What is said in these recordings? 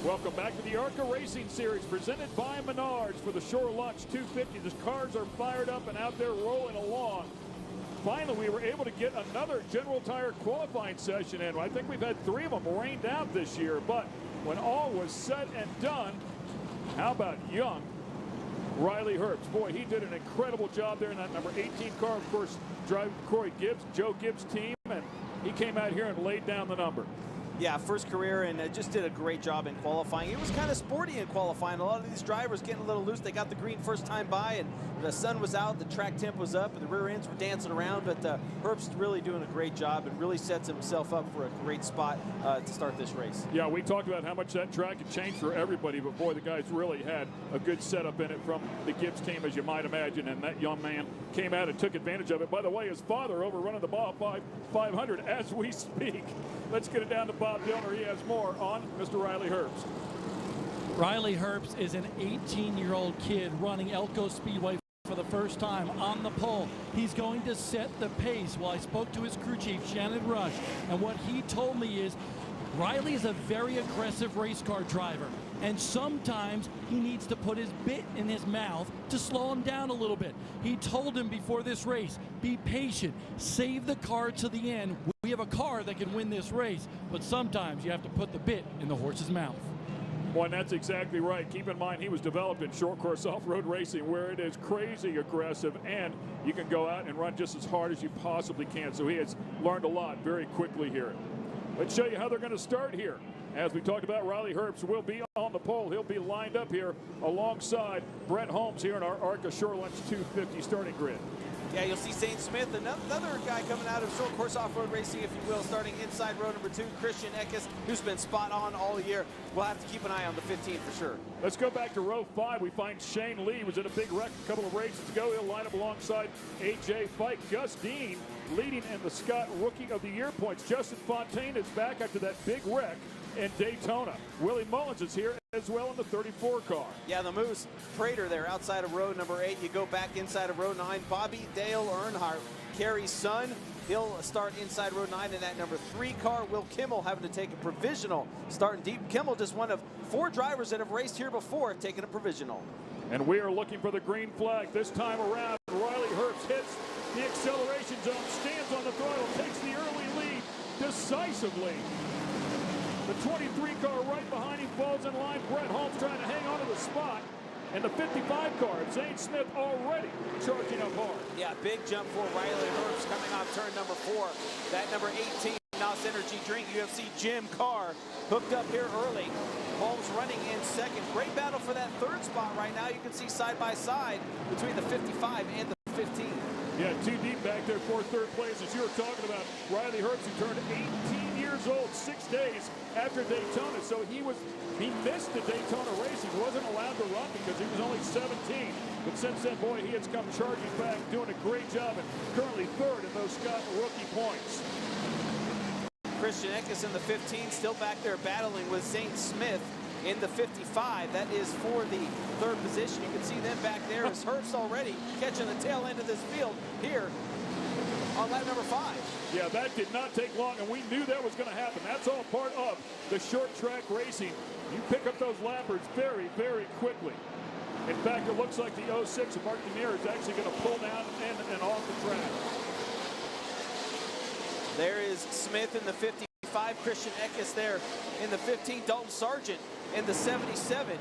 Welcome back to the ARCA Racing Series presented by Menards for the Shore Lunch 250. The cars are fired up and out there rolling along. Finally, we were able to get another General Tire qualifying session in. I think we've had 3 of them rained out this year, but when all was said and done, how about young Riley Herbst? Boy, he did an incredible job there in that number 18 car, of course, driving Corey Gibbs, Joe Gibbs' team, and he came out here and laid down the number. Yeah, first career, and just did a great job in qualifying. It was kind of sporty in qualifying. A lot of these drivers getting a little loose. They got the green first time by, and the sun was out, the track temp was up, and the rear ends were dancing around. But Herbst really doing a great job and really sets himself up for a great spot to start this race. Yeah, we talked about how much that track had changed for everybody, but boy, the guys really had a good setup in it from the Gibbs team, as you might imagine, and that young man came out and took advantage of it. By the way, his father overrunning the Bob 500 as we speak. Let's get it down to Bob Dillner. He has more on Mr. Riley Herbst. Riley Herbst is an 18-year-old kid running Elko Speedway for the first time on the pole. He's going to set the pace. Well, I spoke to his crew chief, Shannon Rush, and what he told me is Riley is a very aggressive race car driver, and sometimes he needs to put his bit in his mouth to slow him down a little bit. He told him before this race, be patient, save the car to the end. We have a car that can win this race, but sometimes you have to put the bit in the horse's mouth. Boy, and that's exactly right. Keep in mind, he was developed in short course off-road racing where it is crazy aggressive, and you can go out and run just as hard as you possibly can. So he has learned a lot very quickly here. Let's show you how they're going to start here. As we talked about, Riley Herbst will be on the pole. He'll be lined up here alongside Brett Holmes here in our ARCA Shore Lunch 250 starting grid. Yeah, you'll see Zane Smith, another guy coming out of short course off-road racing, if you will, starting inside row number 2, Christian Eckes, who's been spot on all year. We'll have to keep an eye on the 15 for sure. Let's go back to row 5. We find Shane Lee was in a big wreck a couple of races ago. He'll line up alongside A.J. Fike. Gus Dean leading in the Scott Rookie of the Year points. Justin Fontaine is back after that big wreck in Daytona. Willie Mullins is here as well in the 34 car. Yeah, the Moose Prater there outside of row number 8. You go back inside of row 9. Bobby Dale Earnhardt, Kerry's son. He'll start inside row 9 in that number 3 car. Will Kimmel having to take a provisional starting deep. Kimmel just one of 4 drivers that have raced here before taking a provisional. And we are looking for the green flag this time around. Riley Herbst hits the acceleration zone, stands on the throttle, takes the early lead decisively. The 23 car right behind him falls in line. Brett Holmes trying to hang on to the spot. And the 55 car, Zane Smith already charging up hard. Yeah, big jump for Riley Herbst coming off turn number 4. That number 18, NOS Energy Drink, UFC Jim Carr, hooked up here early. Holmes running in second. Great battle for that 3rd spot right now. You can see side by side between the 55 and the 15. Yeah, 2 deep back there for 3rd place. As you were talking about, Riley Herbst, who turned 18 years old 6 days after Daytona. So he missed the Daytona race. He wasn't allowed to run because he was only 17. But since then, boy, he has come charging back, doing a great job, and currently 3rd in those Scott Rookie points. Christian Eckes in the 15, still back there battling with Zane Smith in the 55. That is for the 3rd position. You can see them back there as Herbst already catching the tail end of this field here on lap number 5. Yeah, that did not take long, and we knew that was going to happen. That's all part of the short track racing. You pick up those lappers very, very quickly. In fact, it looks like the 06 of Mark Demir is actually going to pull down and off the track. There is Smith in the 55, Christian Eckes there in the 15, Dalton Sargent in the 77.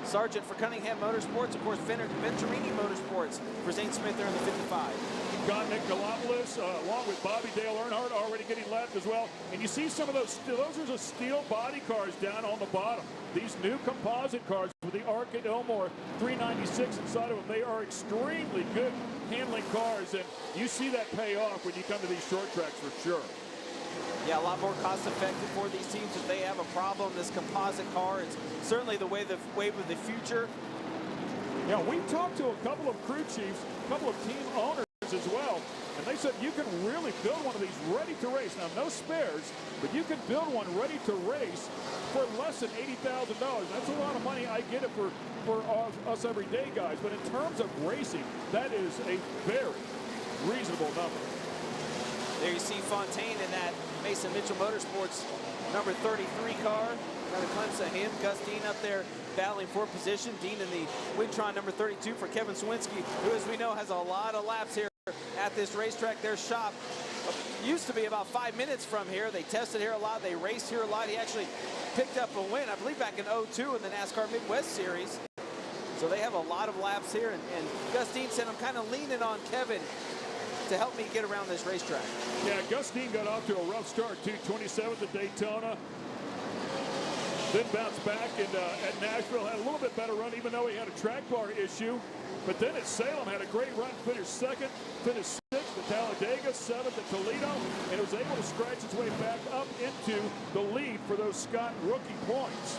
Sargent for Cunningham Motorsports, of course, Venturini Motorsports for Zane Smith there in the 55. You've got Nick Galopoulos along with Bobby Dale Earnhardt already getting lapped as well. And you see some of those are the steel body cars down on the bottom. These new composite cars with the ARCA Elmore 396 inside of them, they are extremely good handling cars, and you see that pay off when you come to these short tracks for sure. Yeah, a lot more cost effective for these teams if they have a problem. This composite car is certainly the wave of the future. Yeah, we talked to a couple of crew chiefs, a couple of team owners as well, and they said you can really build one of these ready to race. Now, no spares, but you can build one ready to race for less than $80,000. That's a lot of money. I get it for us everyday guys, but in terms of racing, that is a very reasonable number. There you see Fontaine in that Mason Mitchell Motorsports number 33 car. Got a glimpse of him. Gus Dean up there battling for position. Dean in the Wintron number 32 for Kevin Sawinski, who, as we know, has a lot of laps here at this racetrack. Their shop used to be about 5 minutes from here. They tested here a lot. They raced here a lot. He actually picked up a win, I believe, back in '02 in the NASCAR Midwest Series. So they have a lot of laps here. And Gus Dean said, I'm kind of leaning on Kevin to help me get around this racetrack. Yeah, Gus Dean got off to a rough start, too. 27th at Daytona. Then bounced back and at Nashville, had a little bit better run, even though he had a track bar issue. But then at Salem, had a great run, finished second, finished sixth at Talladega, seventh at Toledo, and was able to scratch his way back up into the lead for those Scott rookie points.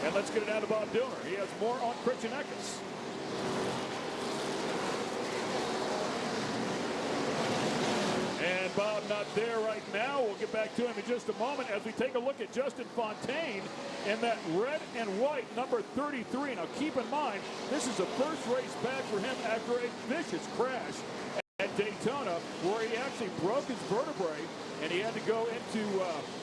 And let's get it out of Bob Dillner. He has more on Christian Eckes. And Bob not there right now. We'll get back to him in just a moment as we take a look at Justin Fontaine in that red and white number 33. Now keep in mind, this is the first race back for him after a vicious crash at Daytona, where he actually broke his vertebrae and he had to go into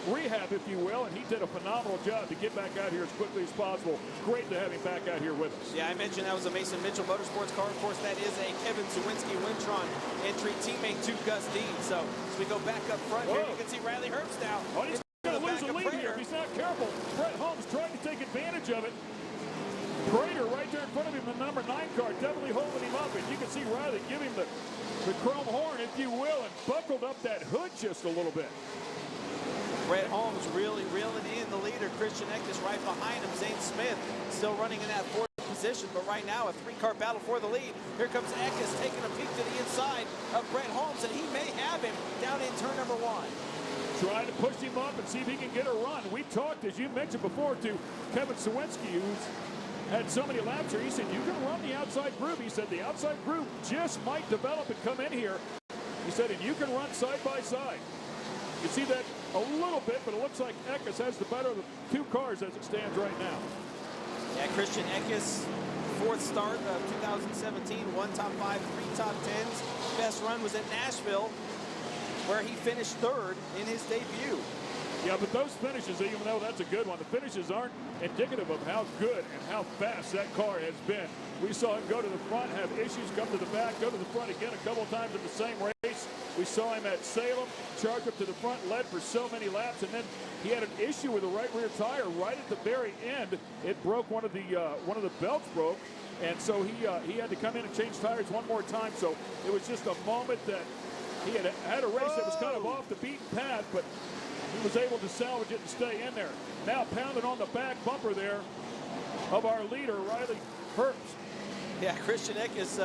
rehab, if you will, and he did a phenomenal job to get back out here as quickly as possible. Great to have him back out here with us. Yeah, I mentioned that was a Mason Mitchell Motorsports car. Of course, that is a Kevin Sawinski Wintron entry, teammate to Gus Dean. So as we go back up front here, you can see Riley Herbst now. Oh, he's going to lose a lead here if he's not careful. Brett Holmes tried to take advantage of it. Prater right there in front of him, the number 9 car, definitely holding him up. And you can see Riley give him the chrome horn, if you will, and buckled up that hood just a little bit. Brett Holmes really reeling in the leader. Christian Eckes right behind him. Zane Smith still running in that 4th position, but right now a 3-car battle for the lead. Here comes Eckes taking a peek to the inside of Brett Holmes, and he may have him down in turn number 1. Trying to push him up and see if he can get a run. We talked, as you mentioned before, to Kevin Sawinski, who's had so many laps here. He said, you can run the outside group. He said, the outside group just might develop and come in here. He said, and you can run side by side. You see that a little bit, but it looks like Eckes has the better of the 2 cars as it stands right now. Yeah, Christian Eckes, 4th start of 2017, 1 top 5, 3 top 10s. Best run was at Nashville, where he finished 3rd in his debut. Yeah, but those finishes, even though that's a good one, the finishes aren't indicative of how good and how fast that car has been. We saw him go to the front, have issues, come to the back, go to the front again a couple times in the same race. We saw him at Salem, charge up to the front, led for so many laps, and then he had an issue with the right rear tire right at the very end. It broke one of the belts broke, and so he had to come in and change tires one more time. So it was just a moment that he had a race that was kind of off the beaten path, but he was able to salvage it and stay in there. Now pounding on the back bumper there of our leader, Riley Herbst. Yeah, Christian Eckes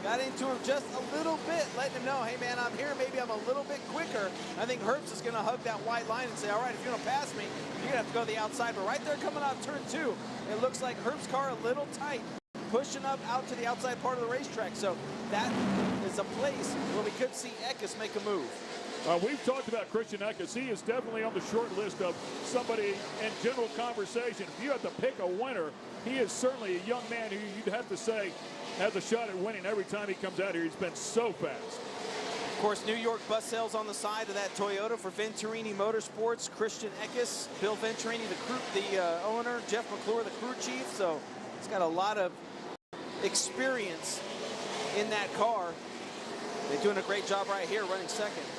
got into him just a little bit, letting him know, hey, man, I'm here. Maybe I'm a little bit quicker. I think Herbst is going to hug that white line and say, all right, if you're going to pass me, you're going to have to go to the outside. But right there coming out turn 2, it looks like Herbst's car a little tight, pushing up out to the outside part of the racetrack. So that is a place where we could see Eckes make a move. We've talked about Christian Eckes. He is definitely on the short list of somebody in general conversation. If you have to pick a winner, he is certainly a young man who you'd have to say has a shot at winning every time he comes out here. He's been so fast. Of course, New York bus sales on the side of that Toyota for Venturini Motorsports. Christian Eckes, Bill Venturini, the owner, Jeff McClure, the crew chief. So he's got a lot of experience in that car. They're doing a great job right here running 2nd.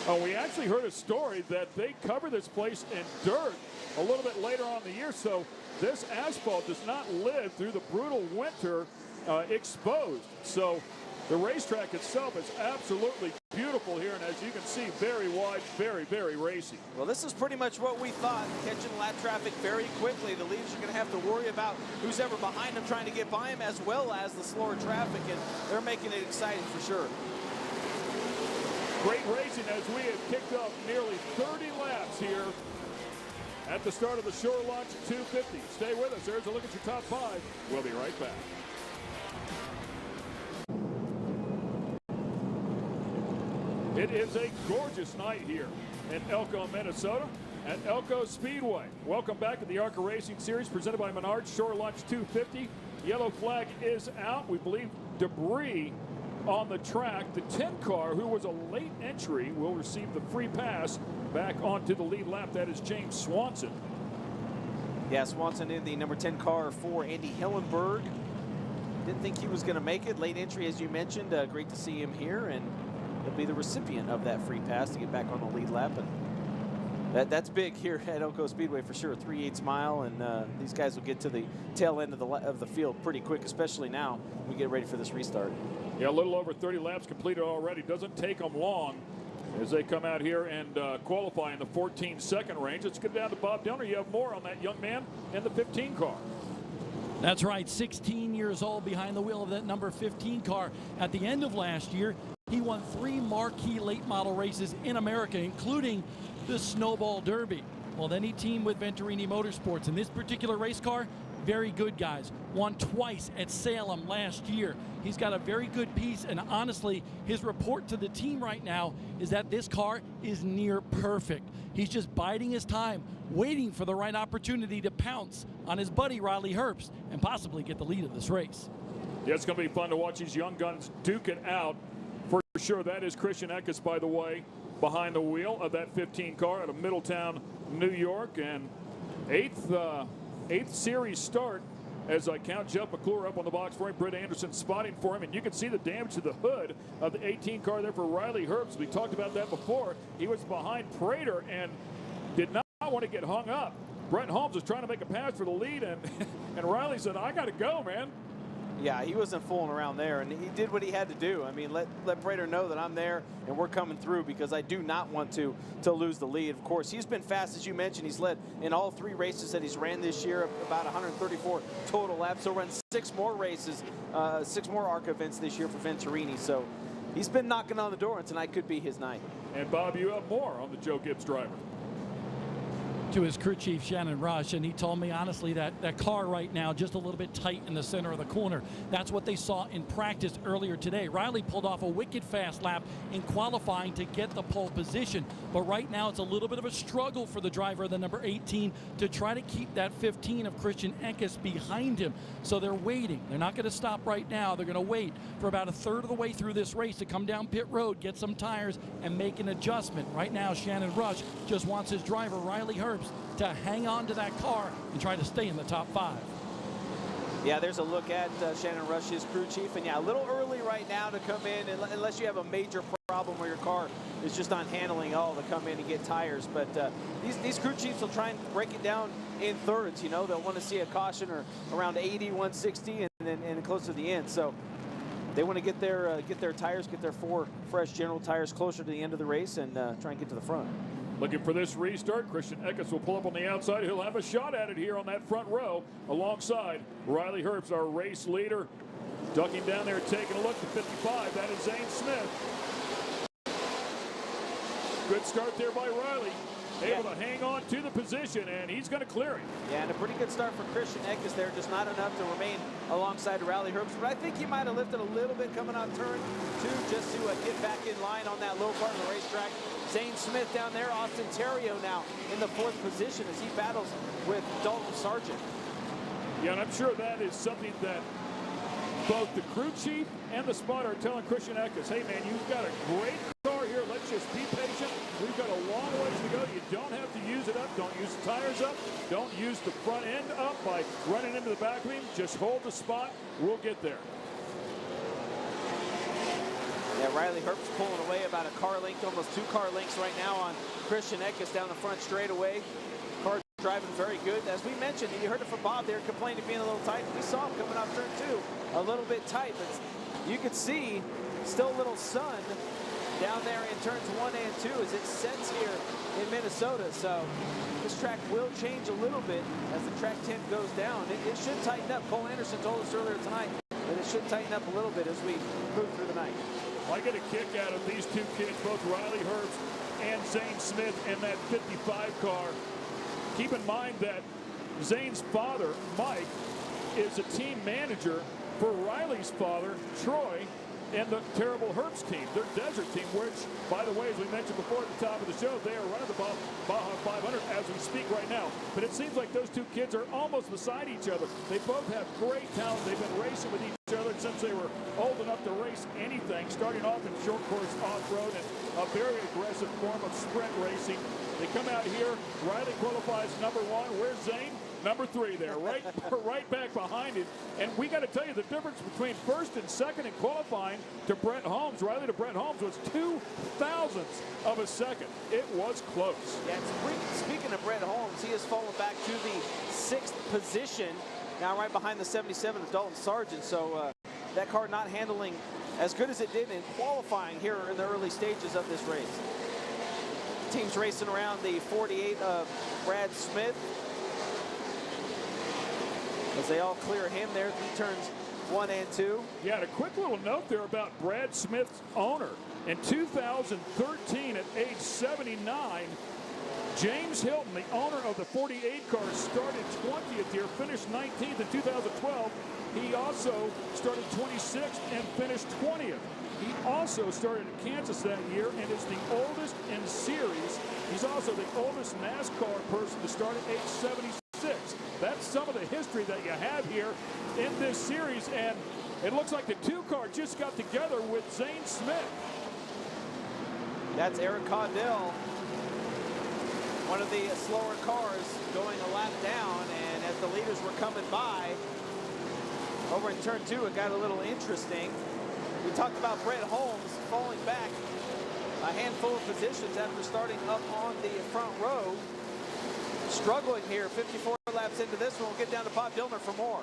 Oh, we actually heard a story that they cover this place in dirt a little bit later on in the year, so this asphalt does not live through the brutal winter exposed. So the racetrack itself is absolutely beautiful here, and as you can see, very wide, very, very racy. Well, this is pretty much what we thought, catching lap traffic very quickly. The leaders are going to have to worry about who's ever behind them trying to get by him, as well as the slower traffic, and they're making it exciting for sure. Great racing as we have kicked off nearly 30 laps here at the start of the Shore Launch 250. Stay with us. There's a look at your top 5. We'll be right back. It is a gorgeous night here in Elko, Minnesota at Elko Speedway. Welcome back to the ARCA Racing Series presented by Menards. Shore Launch 250. Yellow flag is out. We believe debris on the track. The 10 car, who was a late entry, will receive the free pass back onto the lead lap. That is James Swanson. Yeah, Swanson in the number 10 car for Andy Hillenberg. Didn't think he was going to make it. Late entry, as you mentioned. Great to see him here, and he'll be the recipient of that free pass to get back on the lead lap. And that's big here at Elko Speedway for sure. 3/8 mile, and these guys will get to the tail end of the field pretty quick, especially now we get ready for this restart. Yeah, a little over 30 laps completed already. Doesn't take them long as they come out here and qualify in the 14-second range. Let's get down to Bob Dillner. You have more on that young man in the 15 car. That's right, 16 years old behind the wheel of that number 15 car. At the end of last year, he won 3 marquee late model races in America, including the Snowball Derby. Well, then he teamed with Venturini Motorsports. In this particular race car, very good, guys. Won twice at Salem last year. He's got a very good piece, and honestly, his report to the team right now is that this car is near perfect. He's just biding his time, waiting for the right opportunity to pounce on his buddy Riley Herbst and possibly get the lead of this race. Yeah, it's going to be fun to watch these young guns duke it out for sure. That is Christian Eckes, by the way, behind the wheel of that 15 car out of Middletown, New York, and eighth series start as I count Jeff McClure up on the box for him. Britt Anderson spotting for him, and you can see the damage to the hood of the 18 car there for Riley Herbst. We talked about that before. He was behind Prater and did not want to get hung up. Brent Holmes was trying to make a pass for the lead, and Riley said, I got to go, man. Yeah, he wasn't fooling around there, and he did what he had to do. I mean, let Prater know that I'm there and we're coming through, because I do not want to lose the lead. Of course, he's been fast, as you mentioned. He's led in all 3 races that he's ran this year, about 134 total laps. He'll run 6 more races, 6 more ARCA events this year for Venturini. So he's been knocking on the door, and tonight could be his night. And Bob, you have more on the Joe Gibbs driver. To his crew chief, Shannon Rush, and he told me honestly that that car right now just a little bit tight in the center of the corner. That's what they saw in practice earlier today. Riley pulled off a wicked fast lap in qualifying to get the pole position, but right now it's a little bit of a struggle for the driver of the number 18 to try to keep that 15 of Christian Eckes behind him. So they're waiting. They're not going to stop right now. They're going to wait for about a third of the way through this race to come down pit road, get some tires, and make an adjustment. Right now, Shannon Rush just wants his driver, Riley Herbst, to hang on to that car and try to stay in the top 5. Yeah, there's a look at Shannon Rush, his crew chief, and yeah, a little early right now to come in, unless you have a major problem where your car is just not handling all to come in and get tires. But these crew chiefs will try and break it down in thirds. You know, they'll want to see a caution or around 80, 160, and then close to the end. So they want to get their tires, get their 4 fresh General tires closer to the end of the race, and try and get to the front. Looking for this restart. Christian Eckes will pull up on the outside. He'll have a shot at it here on that front row alongside Riley Herbst, our race leader. Ducking down there, taking a look to 55. That is Zane Smith. Good start there by Riley. Able to hang on to the position, and he's going to clear it. Yeah, and a pretty good start for Christian Eckes there. Just not enough to remain alongside Riley Herbst. But I think he might have lifted a little bit coming on turn 2 just to get back in line on that low part of the racetrack. Zane Smith down there. Austin Terrio now in the 4th position as he battles with Dalton Sargent. Yeah, and I'm sure that is something that both the crew chief and the spotter are telling Christian Eckes, hey, man, you've got a great car here. Let's just be patient. We've got a long ways to go. You don't have to use it up. Don't use the tires up. Don't use the front end up by running into the back beam. Just hold the spot. We'll get there. Yeah, Riley Herbst pulling away about a car length, almost 2 car lengths right now on Christian Eckes down the front straightaway. Car driving very good. As we mentioned, and you heard it from Bob there, complaining of being a little tight. We saw him coming off turn 2, a little bit tight, but you could see still a little sun down there in turns 1 and 2 as it sets here in Minnesota. So this track will change a little bit as the track temp goes down. It should tighten up. Cole Anderson told us earlier tonight that it should tighten up a little bit as we move through the night. I get a kick out of these 2 kids, both Riley Herbst and Zane Smith in that 55 car. Keep in mind that Zane's father, Mike, is a team manager for Riley's father, Troy, and the terrible Herbst team, their desert team, which, by the way, as we mentioned before at the top of the show, they are running the Baja 500 as we speak right now. But it seems like those two kids are almost beside each other. They both have great talent. They've been racing with each other since they were old enough to race anything, starting off in short course off-road and a very aggressive form of sprint racing. They come out here. Riley qualifies number 1. Where's Zane? Number 3 there, right back behind him. And we got to tell you, the difference between first and second in qualifying to Brett Holmes, Riley to Brett Holmes, was 0.02 of a second. It was close. Yeah, speaking of Brett Holmes, he has fallen back to the 6th position, now right behind the 77 of Dalton Sargent. So that car not handling as good as it did in qualifying here in the early stages of this race. Teams racing around the 48 of Brad Smith, as they all clear him there through turns 1 and 2. Yeah, and a quick little note there about Brad Smith's owner. In 2013, at age 79, James Hilton, the owner of the 48 car, started 20th here, finished 19th in 2012. He also started 26th and finished 20th. He also started at Kansas that year and is the oldest in series. He's also the oldest NASCAR person to start at age 76. That's some of the history that you have here in this series, and it looks like the 2 car just got together with Zane Smith. That's Eric Caudell, one of the slower cars, going a lap down, and as the leaders were coming by over in turn 2, it got a little interesting. We talked about Brett Holmes falling back a handful of positions after starting up on the front row. Struggling here, 54 laps into this one. We'll get down to Bob Dillner for more.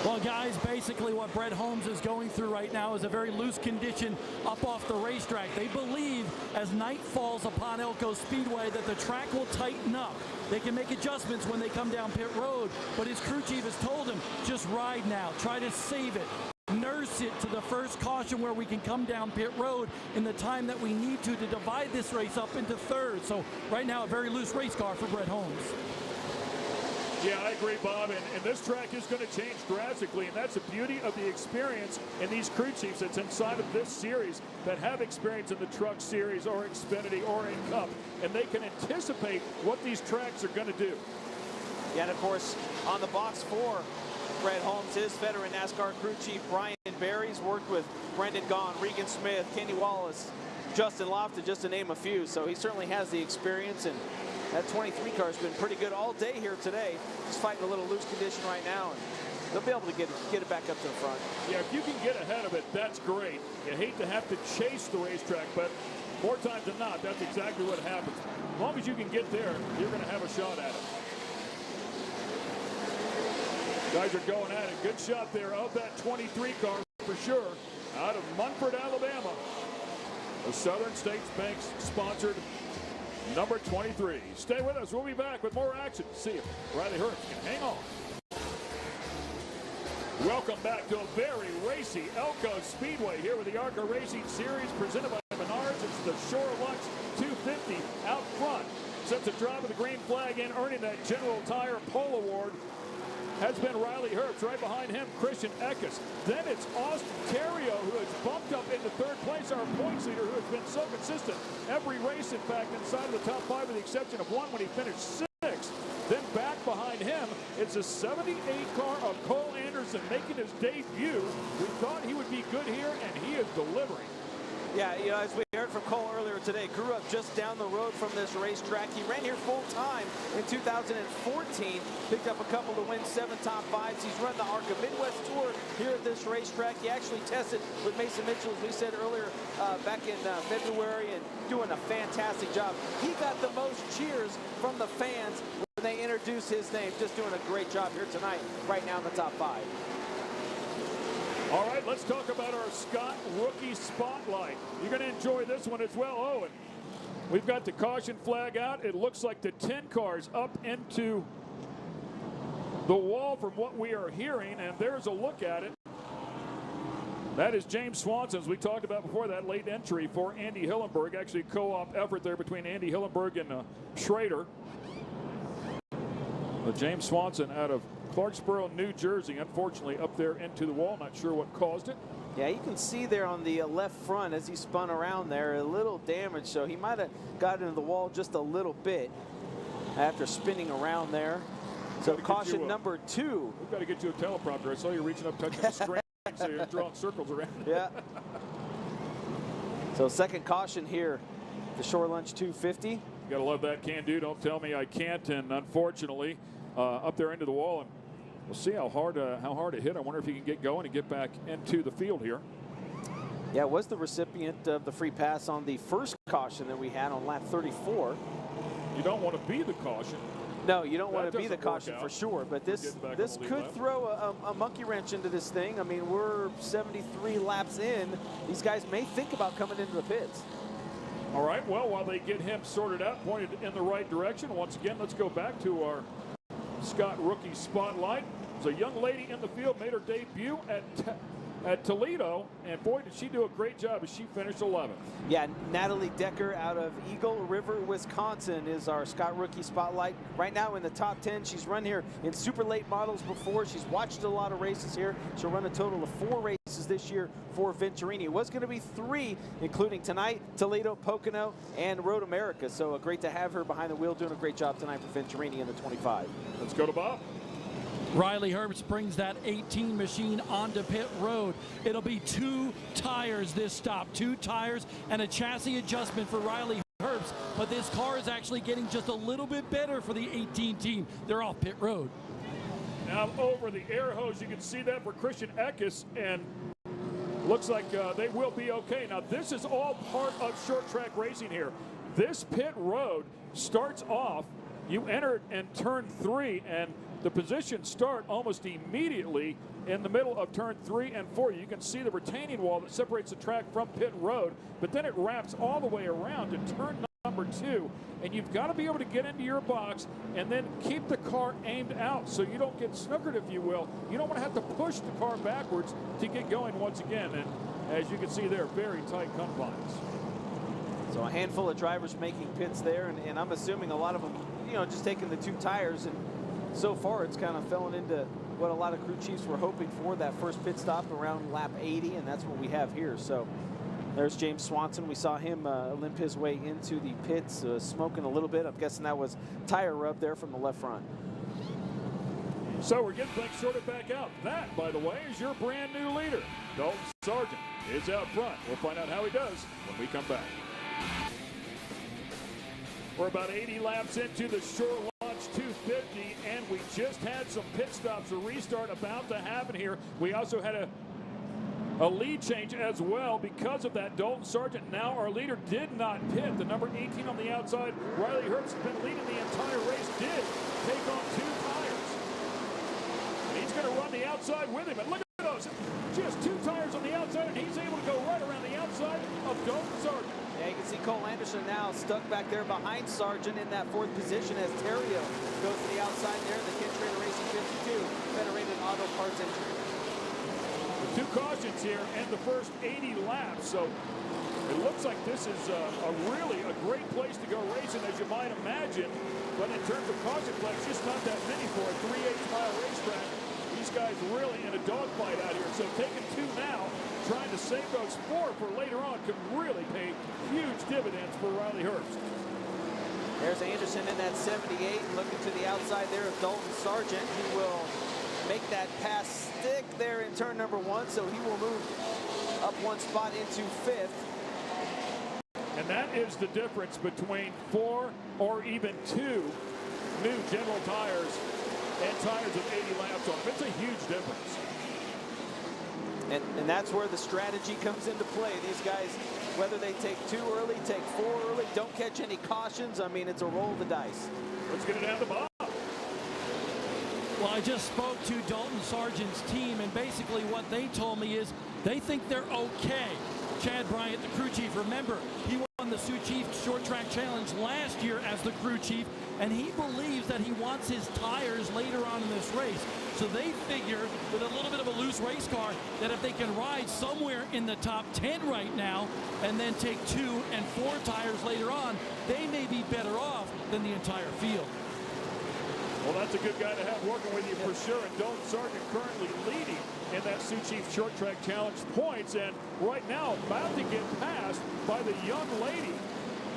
Well, guys, basically what Brett Holmes is going through right now is a very loose condition up off the racetrack. They believe as night falls upon Elko Speedway that the track will tighten up. They can make adjustments when they come down pit road, but his crew chief has told him, just ride now, try to save it. Nurse it to the first caution where we can come down pit road in the time that we need to divide this race up into third. So right now, a very loose race car for Brett Holmes. Yeah, I agree, Bob, and this track is going to change drastically, and that's the beauty of the experience in these crew chiefs that's inside of this series that have experience in the Truck Series or Xfinity or in Cup, and they can anticipate what these tracks are going to do. Yeah, and of course, on the box for Brett Holmes, his veteran NASCAR crew chief Brian Barry's worked with Brendan Gaughan, Regan Smith, Kenny Wallace, Justin Lofton, just to name a few. So he certainly has the experience, and that 23 car has been pretty good all day here today. Just fighting a little loose condition right now, and they'll be able to get it back up to the front. Yeah, if you can get ahead of it, that's great. You hate to have to chase the racetrack, but more times than not, that's exactly what happens. As long as you can get there, you're going to have a shot at it. Guys are going at it. Good shot there of that 23 car for sure. Out of Munford, Alabama. The Southern States Banks sponsored number 23. Stay with us. We'll be back with more action. See if Riley Herbst can hang on. Welcome back to a very racy Elko Speedway here with the ARCA Racing Series presented by Menards. It's the Shore Lux 250 out front. Sets a drop of the green flag in, earning that General Tire Pole Award has been Riley Herbst. Right behind him, Christian Eckes. Then it's Austin Theriault, who has bumped up into 3rd place, our points leader, who has been so consistent every race, in fact, inside of the top 5 with the exception of one when he finished 6th. Then back behind him, it's a 78 car of Cole Anderson making his debut. We thought he would be good here, and he is delivering. Yeah, you know, as we heard from Cole earlier today, grew up just down the road from this racetrack. He ran here full time in 2014, picked up a couple to win 7 top 5s. He's run the ARCA Midwest Tour here at this racetrack. He actually tested with Mason Mitchell, as we said earlier, back in February, and doing a fantastic job. He got the most cheers from the fans when they introduced his name. Just doing a great job here tonight, right now in the top 5. All right, let's talk about our Scott Rookie Spotlight. You're going to enjoy this one as well. Oh, and we've got the caution flag out. It looks like the 10 cars up into the wall from what we are hearing, and there's a look at it. That is James Swanson, as we talked about before, that late entry for Andy Hillenburg. Actually, co-op effort there between Andy Hillenburg and Schrader. But James Swanson out of Clarksboro, New Jersey, unfortunately up there into the wall. Not sure what caused it. Yeah, you can see there on the left front as he spun around there, a little damage. So he might have got into the wall just a little bit after spinning around there. So caution number 2. We've got to get you a teleprompter. I saw you reaching up, touching the screen, so you're drawing circles around it. Yeah. So second caution here, the Shore Lunch 250. You got to love that can-do. Don't tell me I can't. And unfortunately, up there into the wall. And we'll see how hard it hit. I wonder if he can get going and get back into the field here. Yeah, was the recipient of the free pass on the first caution that we had on lap 34. You don't want to be the caution. No, you don't want to be the caution for sure, but this could throw a monkey wrench into this thing. I mean, we're 73 laps in. These guys may think about coming into the pits. All right, well, while they get him sorted out, pointed in the right direction, once again, let's go back to our Scott Rookie Spotlight. There's a young lady in the field, made her debut at Toledo, and boy, did she do a great job as she finished 11th. Yeah, Natalie Decker out of Eagle River, Wisconsin is our Scott Rookie Spotlight. Right now in the top 10, she's run here in super late models before. She's watched a lot of races here. She'll run a total of 4 races this year for Venturini. It was going to be 3, including tonight, Toledo, Pocono, and Road America. So great to have her behind the wheel, doing a great job tonight for Venturini in the 25. Let's go to Bob. Riley Herbst brings that 18 machine onto pit road. It'll be 2 tires this stop, 2 tires and a chassis adjustment for Riley Herbst. But this car is actually getting just a little bit better for the 18 team. They're off pit road. Now over the air hose, you can see that for Christian Eckes, and looks like they will be okay. Now this is all part of short track racing here. This pit road starts off, you enter in turn 3, and the positions start almost immediately in the middle of turn 3 and 4. You can see the retaining wall that separates the track from pit road, but then it wraps all the way around to turn number 2, and you've got to be able to get into your box and then keep the car aimed out so you don't get snookered, if you will. You don't want to have to push the car backwards to get going once again, and as you can see there, very tight confines. So a handful of drivers making pits there, and I'm assuming a lot of them, you know, just taking the 2 tires, and so far it's kind of fallen into what a lot of crew chiefs were hoping for, that first pit stop around lap 80, and that's what we have here. So there's James Swanson. We saw him limp his way into the pits, smoking a little bit. I'm guessing that was tire rub there from the left front. So we're getting things sorted back out. That, by the way, is your brand new leader. Dalton Sargent is out front. We'll find out how he does when we come back. We're about 80 laps into the Shore Lunch 250, and we just had some pit stops, a restart about to happen here. We also had a lead change as well because of that. Dalton Sargent, now our leader, did not pit. The number 18 on the outside, Riley Herbst, has been leading the entire race, did take on 2 tires. And he's going to run the outside with him. And look at those, just 2 tires on the outside, and he's able to go right around the outside of Dalton Sargent. Yeah, you can see Cole Anderson now stuck back there behind Sargent in that 4th position as Terrio goes to the outside there. The Ken Trader Racing 52 Federated Auto Parts Entry. 2 cautions here and the first 80 laps, so it looks like this is really a great place to go racing, as you might imagine. But in terms of caution flags, just not that many for a 3/8-mile racetrack. These guys really in a dogfight out here. So taking 2 now, trying to save those 4 for later on, could really pay huge dividends for Riley Herbst. There's Anderson in that 78, looking to the outside there of Dalton Sargent. He will make that pass stick there in turn number 1, so he will move up 1 spot into 5th. And that is the difference between 4 or even 2 new General tires and tires with 80 laps on them. It's a huge difference. And that's where the strategy comes into play. These guys, whether they take 2 early, take 4 early, don't catch any cautions. I mean, it's a roll of the dice. Let's get it down to Bob. Well, I just spoke to Dalton Sargent's team, and basically what they told me is they think they're okay. Chad Bryant, the crew chief, remember, he won the Sioux Chief Short Track Challenge last year as the crew chief, and he believes that he wants his tires later on in this race. So they figure, with a little bit of a loose race car, that if they can ride somewhere in the top 10 right now and then take 2 and 4 tires later on, they may be better off than the entire field. Well, that's a good guy to have working with you for sure. And Dylan Sargent currently leading in that Sioux Chiefs Short Track Challenge points. And right now about to get passed by the young lady,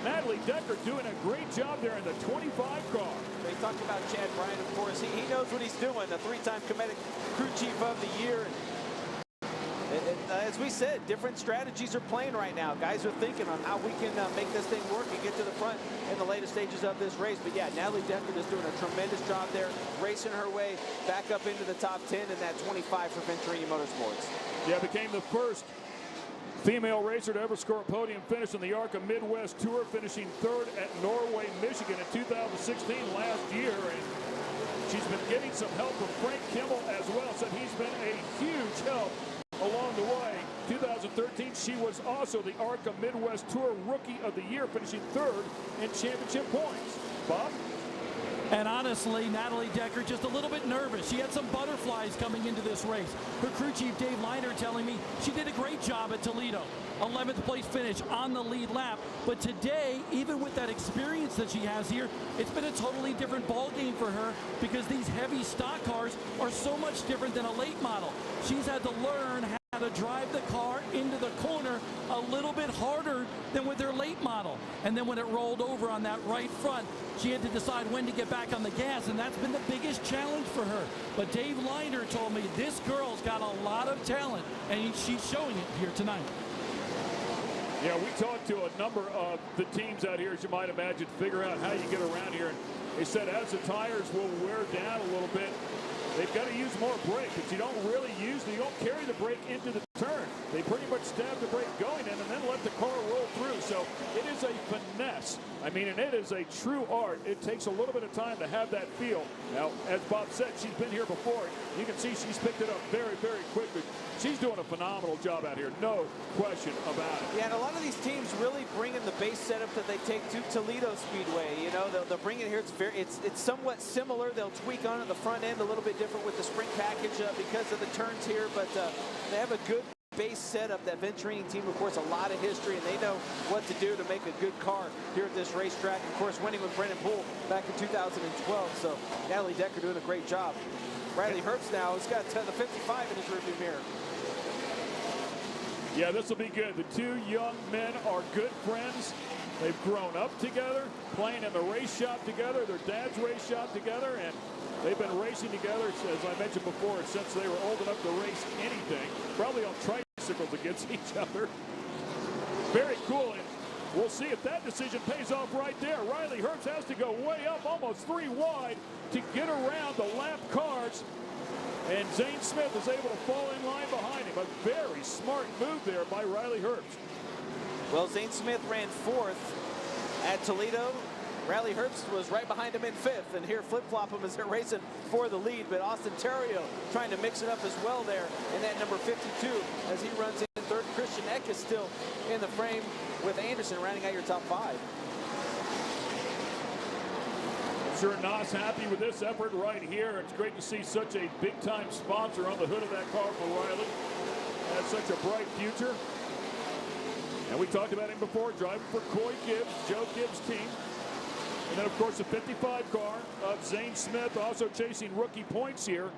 Natalie Decker, doing a great job there in the 25 car. They talked about Chad Bryant, of course. He knows what he's doing, a three-time Cometic Crew Chief of the Year. As we said, different strategies are playing right now. Guys are thinking on how we can make this thing work and get to the front in the later stages of this race. But yeah, Natalie Decker is doing a tremendous job there, racing her way back up into the top 10 in that 25 for Venturini Motorsports. Yeah, became the first female racer to ever score a podium finish in the ARCA Midwest Tour, finishing third at Norway, Michigan in 2016 last year. And she's been getting some help from Frank Kimmel as well. Said he's been a huge help along the way. 2013, she was also the ARCA Midwest Tour Rookie of the Year, finishing third in championship points. Bob? And honestly, Natalie Decker just a little bit nervous. She had some butterflies coming into this race. Her crew chief, Dave Liner, telling me she did a great job at Toledo. 11th place finish on the lead lap. But today, even with that experience that she has here, it's been a totally different ball game for her because these heavy stock cars are so much different than a late model. She's had to learn how to drive the car into the corner a little bit harder than with her late model. And then when it rolled over on that right front, she had to decide when to get back on the gas, and that's been the biggest challenge for her. But Dave Liner told me this girl's got a lot of talent, and she's showing it here tonight. Yeah, we talked to a number of the teams out here, as you might imagine, figure out how you get around here. And they said as the tires will wear down a little bit, they've got to use more brake, but you don't really you don't carry the brake into the turn. They pretty much stab the brake going in and then let the car roll through. So it is a finesse. I mean, and it is a true art. It takes a little bit of time to have that feel. Now, as Bob said, she's been here before. You can see she's picked it up very, very quickly. She's doing a phenomenal job out here, no question about it. Yeah, and a lot of these teams really bring in the base setup that they take to Toledo Speedway. You know, they'll bring it here. It's somewhat similar. They'll tweak on it the front end a little bit different with the spring package because of the turns here, but they have a good base setup. That Venturini team, of course, a lot of history, and they know what to do to make a good car here at this racetrack. Of course, winning with Brennan Poole back in 2012. So Natalie Decker doing a great job. Riley Herbst now has got the 55 in his rearview mirror. Yeah, this will be good. The two young men are good friends. They've grown up together, playing in the race shop together, their dad's race shop together, and they've been racing together, as I mentioned before, since they were old enough to race anything, probably on tricycles against each other. Very cool, and we'll see if that decision pays off right there. Riley Herbst has to go way up, almost 3 wide, to get around the lap cars. And Zane Smith is able to fall in line behind him. A very smart move there by Riley Herbst. Well, Zane Smith ran 4th at Toledo. Riley Herbst was right behind him in 5th, and here flip-flop him as they're racing for the lead. But Austin Terrio trying to mix it up as well there in that number 52 as he runs in 3rd. Christian Eck is still in the frame with Anderson rounding out your top 5. Sure, Nas happy with this effort right here. It's great to see such a big-time sponsor on the hood of that car for Riley. Has such a bright future. And we talked about him before, driving for Coy Gibbs, Joe Gibbs' team. And then, of course, the 55 car of Zane Smith also chasing rookie points here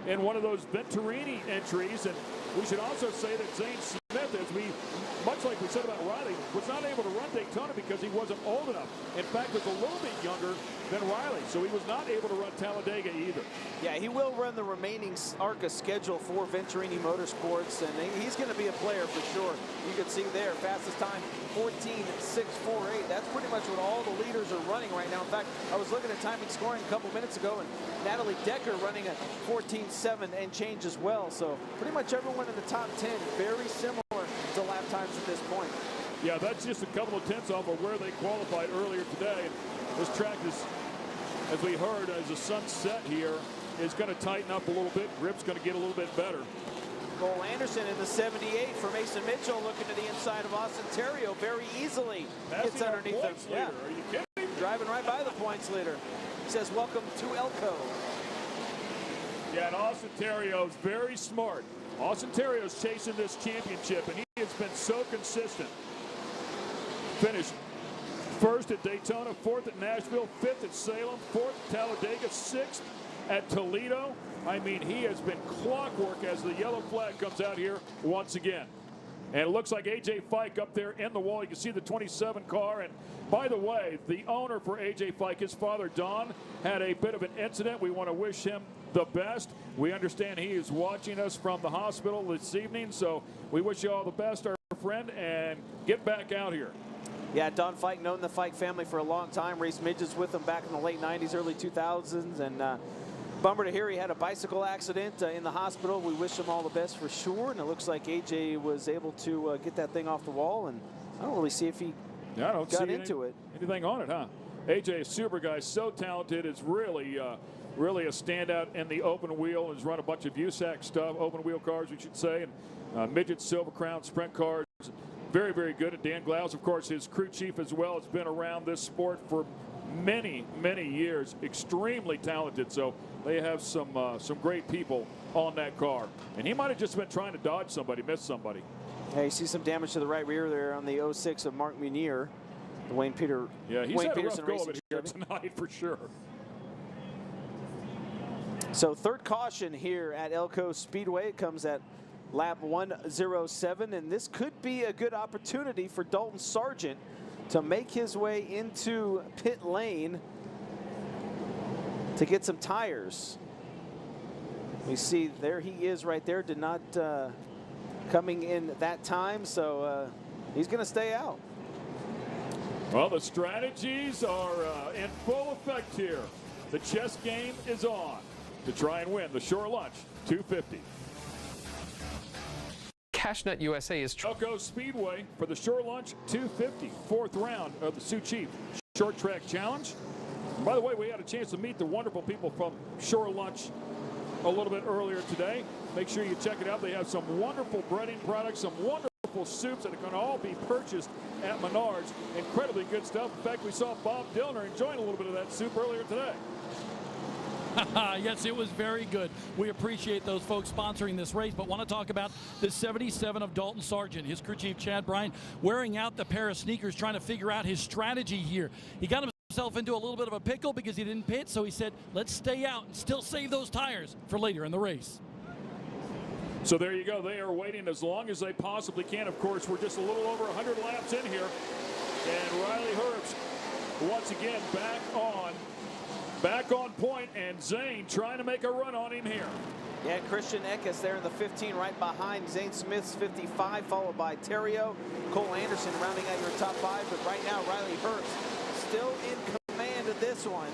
in one of those Venturini entries. And we should also say that Zane Smith, much like we said about Riley, was not able to run Daytona because he wasn't old enough. In fact, was a little bit younger than Riley, so he was not able to run Talladega either. Yeah, he will run the remaining ARCA schedule for Venturini Motorsports, and he's going to be a player for sure. You can see there, fastest time, 14.648. That's pretty much what all the leaders are running right now. In fact, I was looking at timing scoring a couple minutes ago, and Natalie Decker running a 14.7 and change as well. So pretty much everyone in the top 10, very similar to lap times at this point. Yeah, that's just a couple of tenths off of where they qualified earlier today. This track is, as we heard, as the sun set here, is going to tighten up a little bit. Grip's going to get a little bit better. Cole Anderson in the 78 for Mason Mitchell, looking to the inside of Austin Terrio very easily. Gets underneath him. Yeah. Are you kidding me? Driving right by the points leader. He says, welcome to Elko. Yeah, and Austin Terrio is very smart. Austin Terrio's chasing this championship, and he has been so consistent. Finished First at Daytona, fourth at Nashville, fifth at Salem, fourth at Talladega, sixth at Toledo. I mean, he has been clockwork as the yellow flag comes out here once again. And it looks like A.J. Fike up there in the wall. You can see the 27 car. And by the way, the owner for A.J. Fike, his father, Don, had a bit of an incident. We want to wish him the best. We understand he is watching us from the hospital this evening. So we wish you all the best, our friend, and get back out here. Yeah, Don Fike, known the Fike family for a long time. Raced midgets with them back in the late 90s, early 2000s. And bummer to hear he had a bicycle accident in the hospital. We wish him all the best for sure. And it looks like AJ was able to get that thing off the wall. And I don't really see if he got into it. Anything on it, huh? AJ, a super guy, so talented. Is really really a standout in the open wheel. Has run a bunch of USAC stuff, open wheel cars, we should say, and midget, Silver Crown, sprint cars. Very, very good. And Dan Glaus, of course, his crew chief as well, has been around this sport for many, many years. Extremely talented. So they have some great people on that car. And he might have just been trying to dodge somebody, miss somebody. Yeah, you see some damage to the right rear there on the 06 of Mark Munier. The Wayne Peterson a rough go of it here Chevy tonight for sure. So third caution here at Elko Speedway. It comes at lap 107, and this could be a good opportunity for Dalton Sargent to make his way into pit lane to get some tires. We see there he is right there, did not coming in that time, so he's going to stay out. Well, the strategies are in full effect here. The chess game is on to try and win the Shore Lunch 250. CashNet USA is Elko Speedway for the Shore Lunch 250, fourth round of the Sioux Chief Short Track Challenge. And by the way, we had a chance to meet the wonderful people from Shore Lunch a little bit earlier today. Make sure you check it out. They have some wonderful breading products, some wonderful soups that are going to all be purchased at Menards. Incredibly good stuff. In fact, we saw Bob Dillner enjoying a little bit of that soup earlier today. Yes, it was very good. We appreciate those folks sponsoring this race, but want to talk about the 77 of Dalton Sargent. His crew chief, Chad Bryan, wearing out the pair of sneakers, trying to figure out his strategy here. He got himself into a little bit of a pickle because he didn't pit, so he said, let's stay out and still save those tires for later in the race. So there you go. They are waiting as long as they possibly can. Of course, we're just a little over 100 laps in here. And Riley Herbst, once again, back on point, and Zane trying to make a run on him here. Yeah, Christian Eckes there in the 15 right behind Zane Smith's 55, followed by Terrio. Cole Anderson rounding out your top five, but right now Riley Herbst still in command of this one.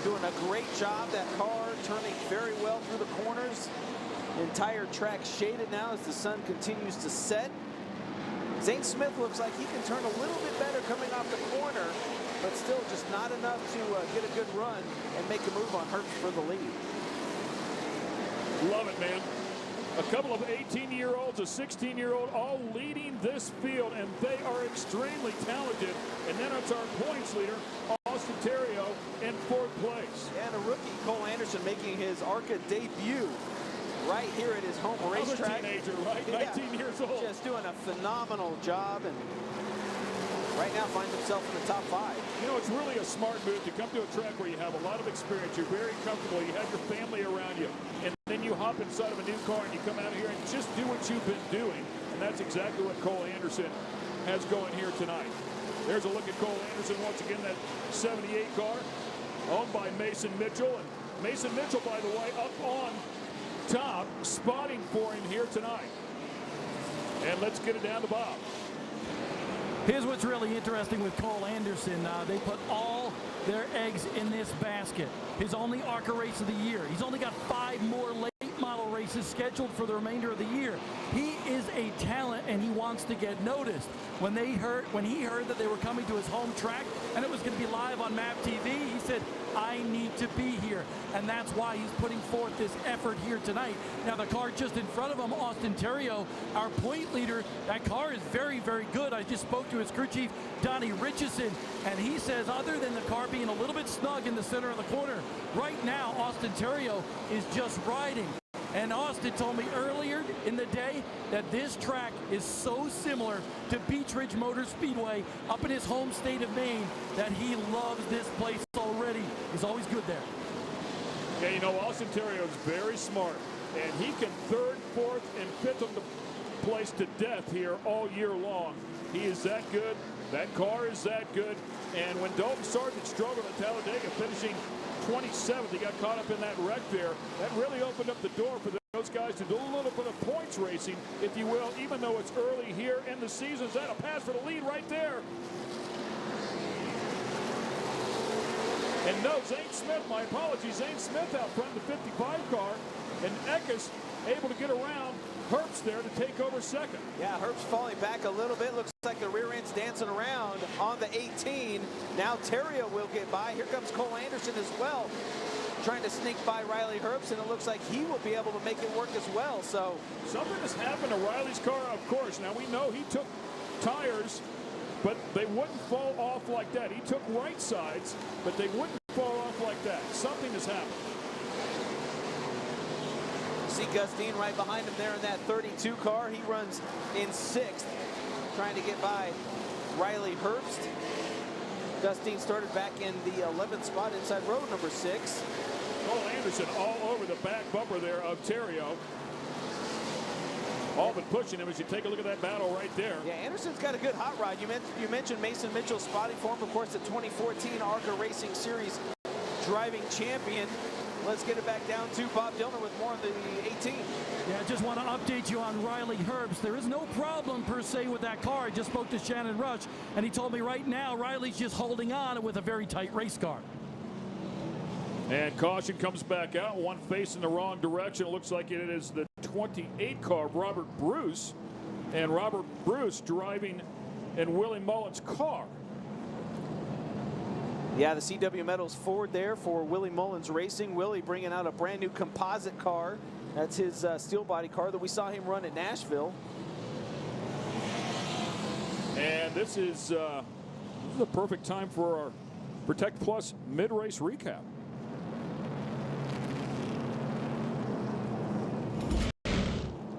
Doing a great job, that car turning very well through the corners. The entire track shaded now as the sun continues to set. Zane Smith looks like he can turn a little bit better coming off the corner, but still just not enough to get a good run and make a move on Herbst for the lead. Love it, man. A couple of 18-year-olds, a 16-year-old, all leading this field, and they are extremely talented. And then it's our points leader, Austin Terrio, in fourth place. And a rookie, Cole Anderson, making his ARCA debut right here at his home racetrack. Another teenager, right? Yeah, 19 years old. Just doing a phenomenal job, and right now finds himself in the top five. You know, it's really a smart move to come to a track where you have a lot of experience, you're very comfortable, you have your family around you, and then you hop inside of a new car and you come out here and just do what you've been doing. And that's exactly what Cole Anderson has going here tonight. There's a look at Cole Anderson once again, that 78 car owned by Mason Mitchell. And Mason Mitchell, by the way, up on top, spotting for him here tonight. And let's get it down to Bob. Here's what's really interesting with Cole Anderson. They put all their eggs in this basket. His only ARCA race of the year. He's only got 5 more late model races scheduled for the remainder of the year. He is a talent, and he wants to get noticed. When he heard that they were coming to his home track and it was going to be live on MAP TV, he said, I need to be here. And that's why he's putting forth this effort here tonight. Now, the car just in front of him, Austin Terrio, our point leader, that car is very, very good. I just spoke to his crew chief, Donnie Richardson, and he says other than the car being a little bit snug in the center of the corner, right now, Austin Terrio is just riding And Austin told me earlier in the day that this track is so similar to Beech Ridge Motor Speedway up in his home state of Maine that he loves this place already. He's always good there. Yeah, you know, Austin Theriault is very smart, and he can third, fourth, and fifth on the place to death here all year long. He is that good. That car is that good. And when Dalton Sargent struggled at Talladega, finishing 27th, he got caught up in that wreck there. That really opened up the door for those guys to do a little bit of points racing, if you will, even though it's early here in the season. Is that a pass for the lead right there? And no, Zane Smith, my apologies, Zane Smith out front in the 55 car, and Eckes able to get around Herbst there to take over second. Yeah, Herbst falling back a little bit. Looks like the rear end's dancing around on the 18. Now Theriault will get by. Here comes Cole Anderson as well, trying to sneak by Riley Herbst, and it looks like he will be able to make it work as well. So something has happened to Riley's car, of course. Now we know he took tires, but they wouldn't fall off like that. He took right sides, but they wouldn't fall off like that. Something has happened. See Gus Dean right behind him there in that 32 car. He runs in 6th, trying to get by Riley Herbst. Gus Dean started back in the 11th spot inside row number 6. Cole Anderson all over the back bumper there of Theriault. All but pushing him as you take a look at that battle right there. Yeah, Anderson's got a good hot rod. You mentioned Mason Mitchell spotting for him, of course, the 2014 ARCA Racing Series driving champion. Let's get it back down to Bob Dillner with more on the 18. Yeah, I just want to update you on Riley Herbst. There is no problem per se with that car. I just spoke to Shannon Rush, and he told me right now Riley's just holding on with a very tight race car. And caution comes back out. One face in the wrong direction. It looks like it is the 28 car, Robert Bruce. And Robert Bruce driving in Willie Mullins' car. Yeah, the CW Metals Ford there for Willie Mullins Racing. Willie bringing out a brand new composite car. That's his steel body car that we saw him run at Nashville. And this is a perfect time for our Protect Plus mid-race recap.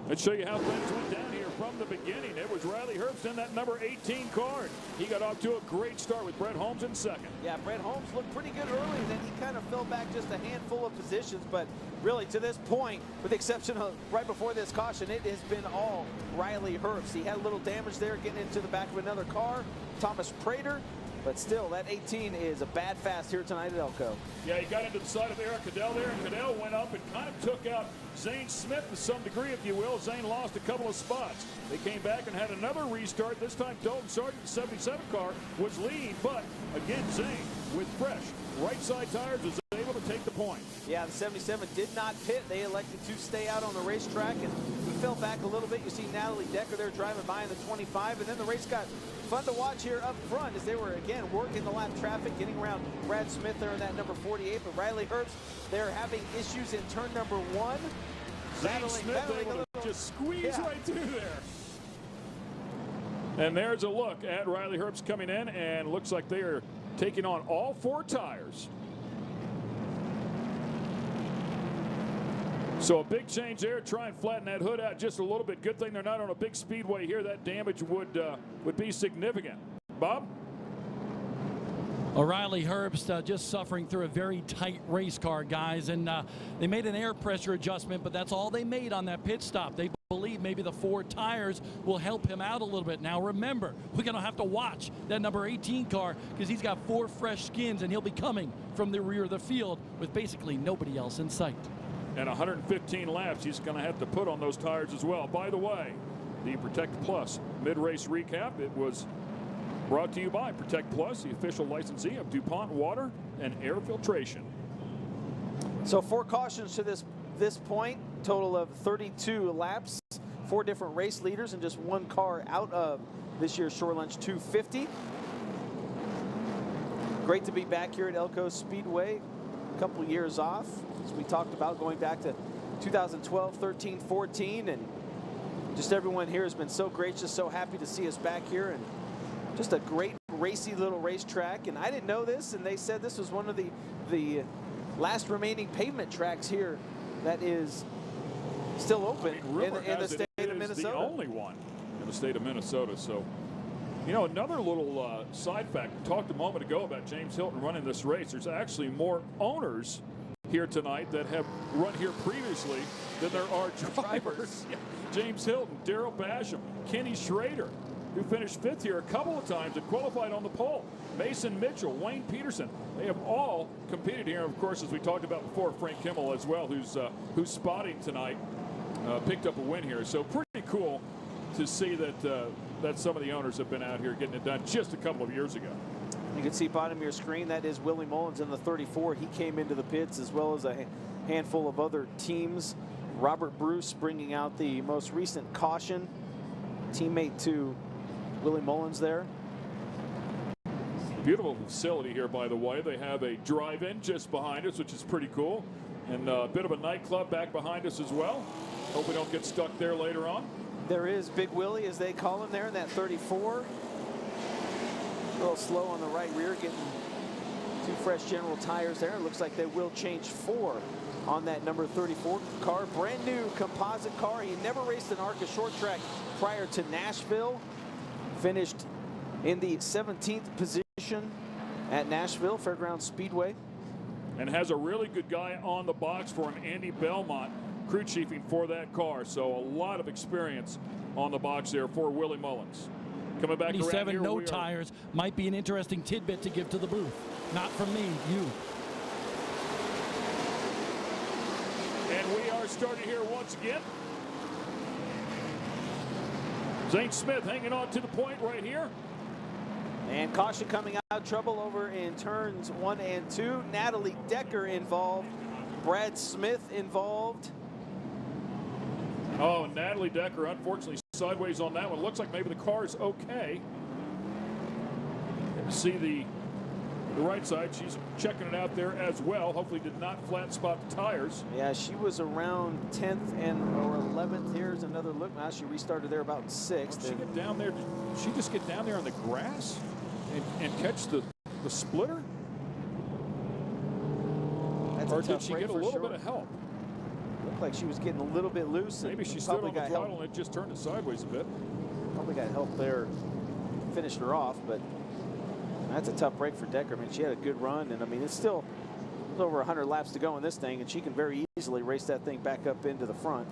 Let's show you how things went down here from the beginning. It was Riley Herbst in that number 18 car. He got off to a great start with Brett Holmes in second. Yeah, Brett Holmes looked pretty good early, and then he kind of fell back just a handful of positions. But really, to this point, with the exception of right before this caution, it has been all Riley Herbst. He had a little damage there getting into the back of another car, Thomas Prater. But still, that 18 is a bad fast here tonight at Elko. Yeah, he got into the side of Eric Cadell there, and Cadell went up and kind of took out Zane Smith to some degree, if you will. Zane lost a couple of spots. They came back and had another restart. This time, Dalton Sargent, the 77 car, was leading. But, again, Zane, with fresh right side tires, was able to take the point. Yeah, the 77 did not pit. They elected to stay out on the racetrack, and he fell back a little bit. You see Natalie Decker there driving by in the 25, and then the race got fun to watch here up front as they were, again, working the lap traffic, getting around Brad Smith there in that number 48. But Riley Herbst, they're having issues in turn number 1. Zane Smith able to just squeeze right through there. And there's a look at Riley Herbst coming in, and looks like they are taking on all 4 tires. So a big change there. Try and flatten that hood out just a little bit. Good thing they're not on a big speedway here. That damage would be significant. Bob? O'Reilly Herbst just suffering through a very tight race car, guys. And they made an air pressure adjustment, but that's all they made on that pit stop. They believe maybe the 4 tires will help him out a little bit. Now remember, we're going to have to watch that number 18 car because he's got 4 fresh skins, and he'll be coming from the rear of the field with basically nobody else in sight. And 115 laps he's going to have to put on those tires as well. By the way, the Protect Plus mid-race recap, it was brought to you by Protect Plus, the official licensee of DuPont Water and Air Filtration. So 4 cautions to this point, total of 32 laps, 4 different race leaders, and just 1 car out of this year's Shore Lunch 250. Great to be back here at Elko Speedway. A couple years off, as we talked about, going back to 2012, 13, 14, and just everyone here has been so gracious, so happy to see us back here, and just a great racy little racetrack. And I didn't know this, and they said this was one of the last remaining pavement tracks here that is still open Rumor in the has state it of is Minnesota. the only one in the state of Minnesota. So, you know, another little side fact. We talked a moment ago about James Hilton running this race. There's actually more owners here tonight that have run here previously than there are drivers. Yeah. James Hilton, Daryl Basham, Kenny Schrader, who finished 5th here a couple of times and qualified on the pole. Mason Mitchell, Wayne Peterson, they have all competed here. Of course, as we talked about before, Frank Kimmel as well, who's spotting tonight, picked up a win here. So pretty cool to see that that some of the owners have been out here getting it done just a couple of years ago. You can see bottom of your screen, that is Willie Mullins in the 34. He came into the pits as well as a handful of other teams. Robert Bruce bringing out the most recent caution. Teammate to Willie Mullins there. Beautiful facility here, by the way. They have a drive-in just behind us, which is pretty cool. And a bit of a nightclub back behind us as well. Hope we don't get stuck there later on. There is Big Willie, as they call him there, in that 34. A little slow on the right rear, getting 2 fresh General tires there. It looks like they will change 4 on that number 34 car. Brand new composite car. He never raced an ARCA short track prior to Nashville. Finished in the 17th position at Nashville Fairgrounds Speedway. And has a really good guy on the box for him, Andy Belmont, crew chiefing for that car. So a lot of experience on the box there for Willie Mullins. Coming back around 97 here, no tires might be an interesting tidbit to give to the booth. Not from me, you. And we are starting here once again. Zane Smith hanging on to the point right here. And caution coming out, trouble over in turns 1 and 2. Natalie Decker involved, Brad Smith involved. Oh, and Natalie Decker, unfortunately, sideways on that one. Looks like maybe the car is okay. See the right side. She's checking it out there as well. Hopefully did not flat spot the tires. Yeah, she was around 10th or 11th. Here's another look. Now she restarted there about 6th. Did she get down there? Did she just get down there on the grass and catch the splitter? Or did she get a little bit of help? Looked like she was getting a little bit loose. Maybe she stood on the throttle and it just turned it sideways a bit. Probably got help there, finished her off, but that's a tough break for Decker. I mean, she had a good run, and I mean, it's still over 100 laps to go in this thing, and she can very easily race that thing back up into the front.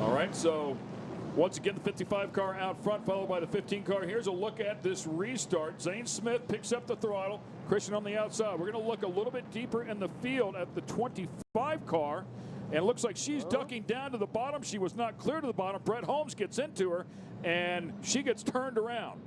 All right, so once again, the 55 car out front, followed by the 15 car. Here's a look at this restart. Zane Smith picks up the throttle. Christian on the outside. We're going to look a little bit deeper in the field at the 25 car. And it looks like she's ducking down to the bottom. She was not clear to the bottom. Brett Holmes gets into her, and she gets turned around.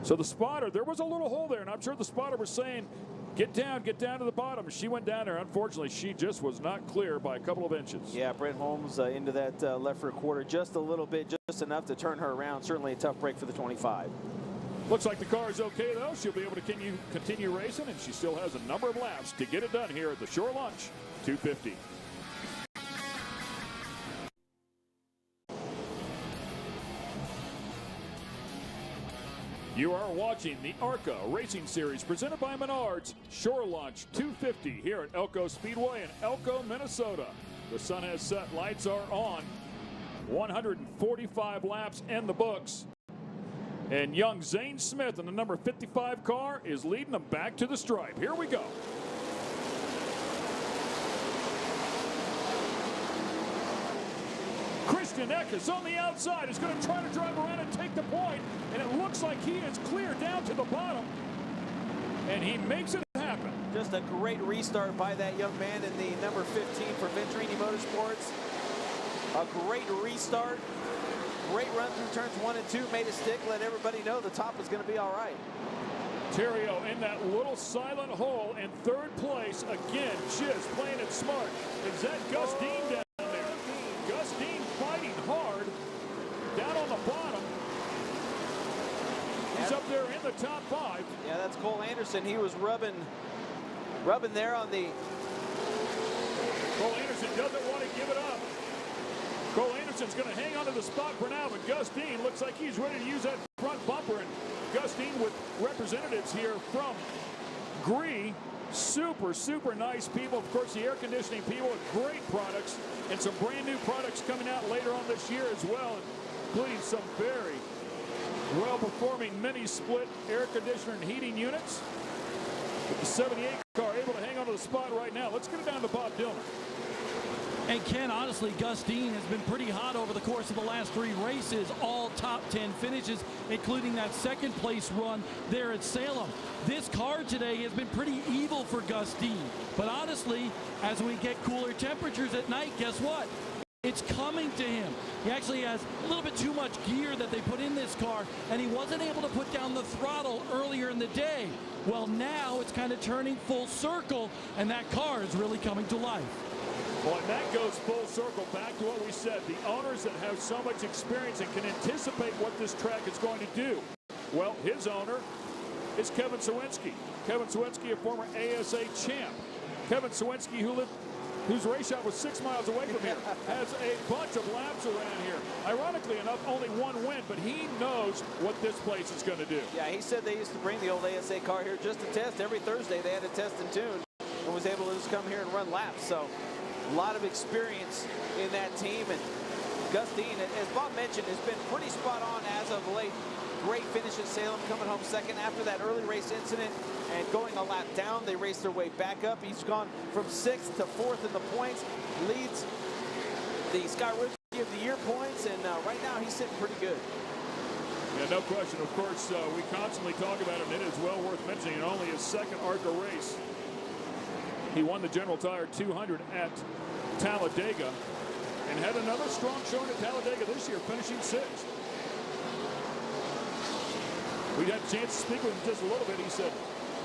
So the spotter, there was a little hole there, and I'm sure the spotter was saying, get down to the bottom. She went down there. Unfortunately, she just was not clear by a couple of inches. Yeah, Brett Holmes into that left rear quarter just a little bit, just enough to turn her around. Certainly a tough break for the 25. Looks like the car is okay, though. She'll be able to continue racing, and she still has a number of laps to get it done here at the Shore Lunch 250. You are watching the ARCA Racing Series presented by Menards Shore Launch 250 here at Elko Speedway in Elko, Minnesota. The sun has set, lights are on. 145 laps in the books. And young Zane Smith in the number 55 car is leading them back to the stripe. Here we go. Christian Eckes on the outside is going to try to drive around and take the point, and it looks like he is clear down to the bottom, and he makes it happen. Just a great restart by that young man in the number 15 for Venturini Motorsports. A great restart. Great run through turns 1 and 2, made a stick, let everybody know the top is going to be all right. Theriault in that little silent hole in 3rd place again, just playing it smart. Is that Gus Dean down there? Gus Dean fighting hard down on the bottom. He's up there in the top 5. Yeah, that's Cole Anderson. He was rubbing there on the. Cole Anderson doesn't want to give it up. Cole Anderson's going to hang on to the spot for now, but Gus Dean looks like he's ready to use that front bumper. And Gus Dean with representatives here from Gree, super nice people. Of course, the air conditioning people with great products and some brand new products coming out later on this year as well, including some very well-performing mini-split air conditioner and heating units. With the 78 car able to hang on to the spot right now. Let's get it down to Bob Dillner. And Ken, honestly, Gus Dean has been pretty hot over the course of the last 3 races, all top 10 finishes, including that second place run there at Salem. This car today has been pretty evil for Gus Dean. But honestly, as we get cooler temperatures at night, guess what? It's coming to him. He actually has a little bit too much gear that they put in this car, and he wasn't able to put down the throttle earlier in the day. Well, now it's kind of turning full circle, and that car is really coming to life. Well, and that goes full circle back to what we said. The owners that have so much experience and can anticipate what this track is going to do. Well, his owner is Kevin Sawinski. Kevin Sawinski, a former ASA champ. Kevin Sawinski, whose race shop was 6 miles away from here, has a bunch of laps around here. Ironically enough, only 1 win, but he knows what this place is going to do. Yeah, he said they used to bring the old ASA car here just to test. Every Thursday they had to test and tune and was able to just come here and run laps. So a lot of experience in that team. And Gus Dean, as Bob mentioned, has been pretty spot on as of late. Great finish at Salem, coming home second after that early race incident and going a lap down. They raced their way back up. He's gone from 6th to 4th in the points, leads the Scott Rookie of the Year points, and right now he's sitting pretty good. Yeah, no question. Of course, we constantly talk about him. It is well worth mentioning. Only his second ARCA race. He won the General Tire 200 at Talladega and had another strong showing at Talladega this year, finishing 6th. We had a chance to speak with him just a little bit. He said,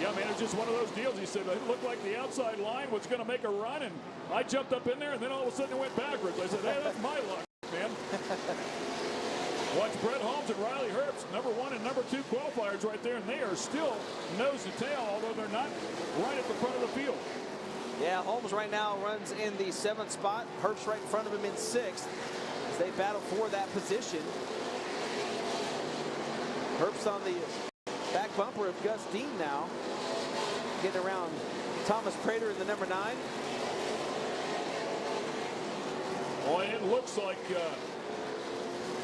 yeah, man, it's just one of those deals. He said, it looked like the outside line was going to make a run, and I jumped up in there, and then all of a sudden it went backwards. I said, hey, that's my luck, man. Watch Brett Holmes and Riley Herbst, number 1 and number 2 qualifiers right there, and they are still nose to tail, although they're not right at the front of the field. Yeah, Holmes right now runs in the 7th spot. Herbst right in front of him in 6th as they battle for that position. Herbst on the back bumper of Gus Dean now, getting around Thomas Prater in the number 9. Well, it looks like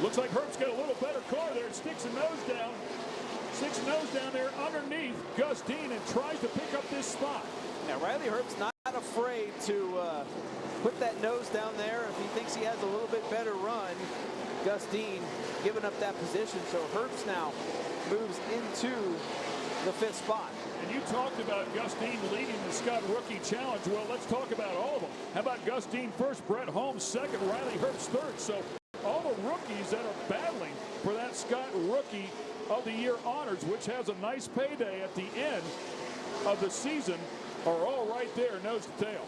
Herbst got a little better car there. It sticks a nose down. Sticks a nose down there underneath Gus Dean and tries to pick up this spot. Now Riley Herbst not afraid to put that nose down there if he thinks he has a little bit better run. Gus Dean giving up that position, so Herbst now moves into the 5th spot. And you talked about Gus Dean leading the Scott Rookie Challenge. Well, let's talk about all of them. How about Gus Dean first, Brett Holmes second, Riley Herbst third. So all the rookies that are battling for that Scott Rookie of the Year honors, which has a nice payday at the end of the season, are all right there, nose to tail.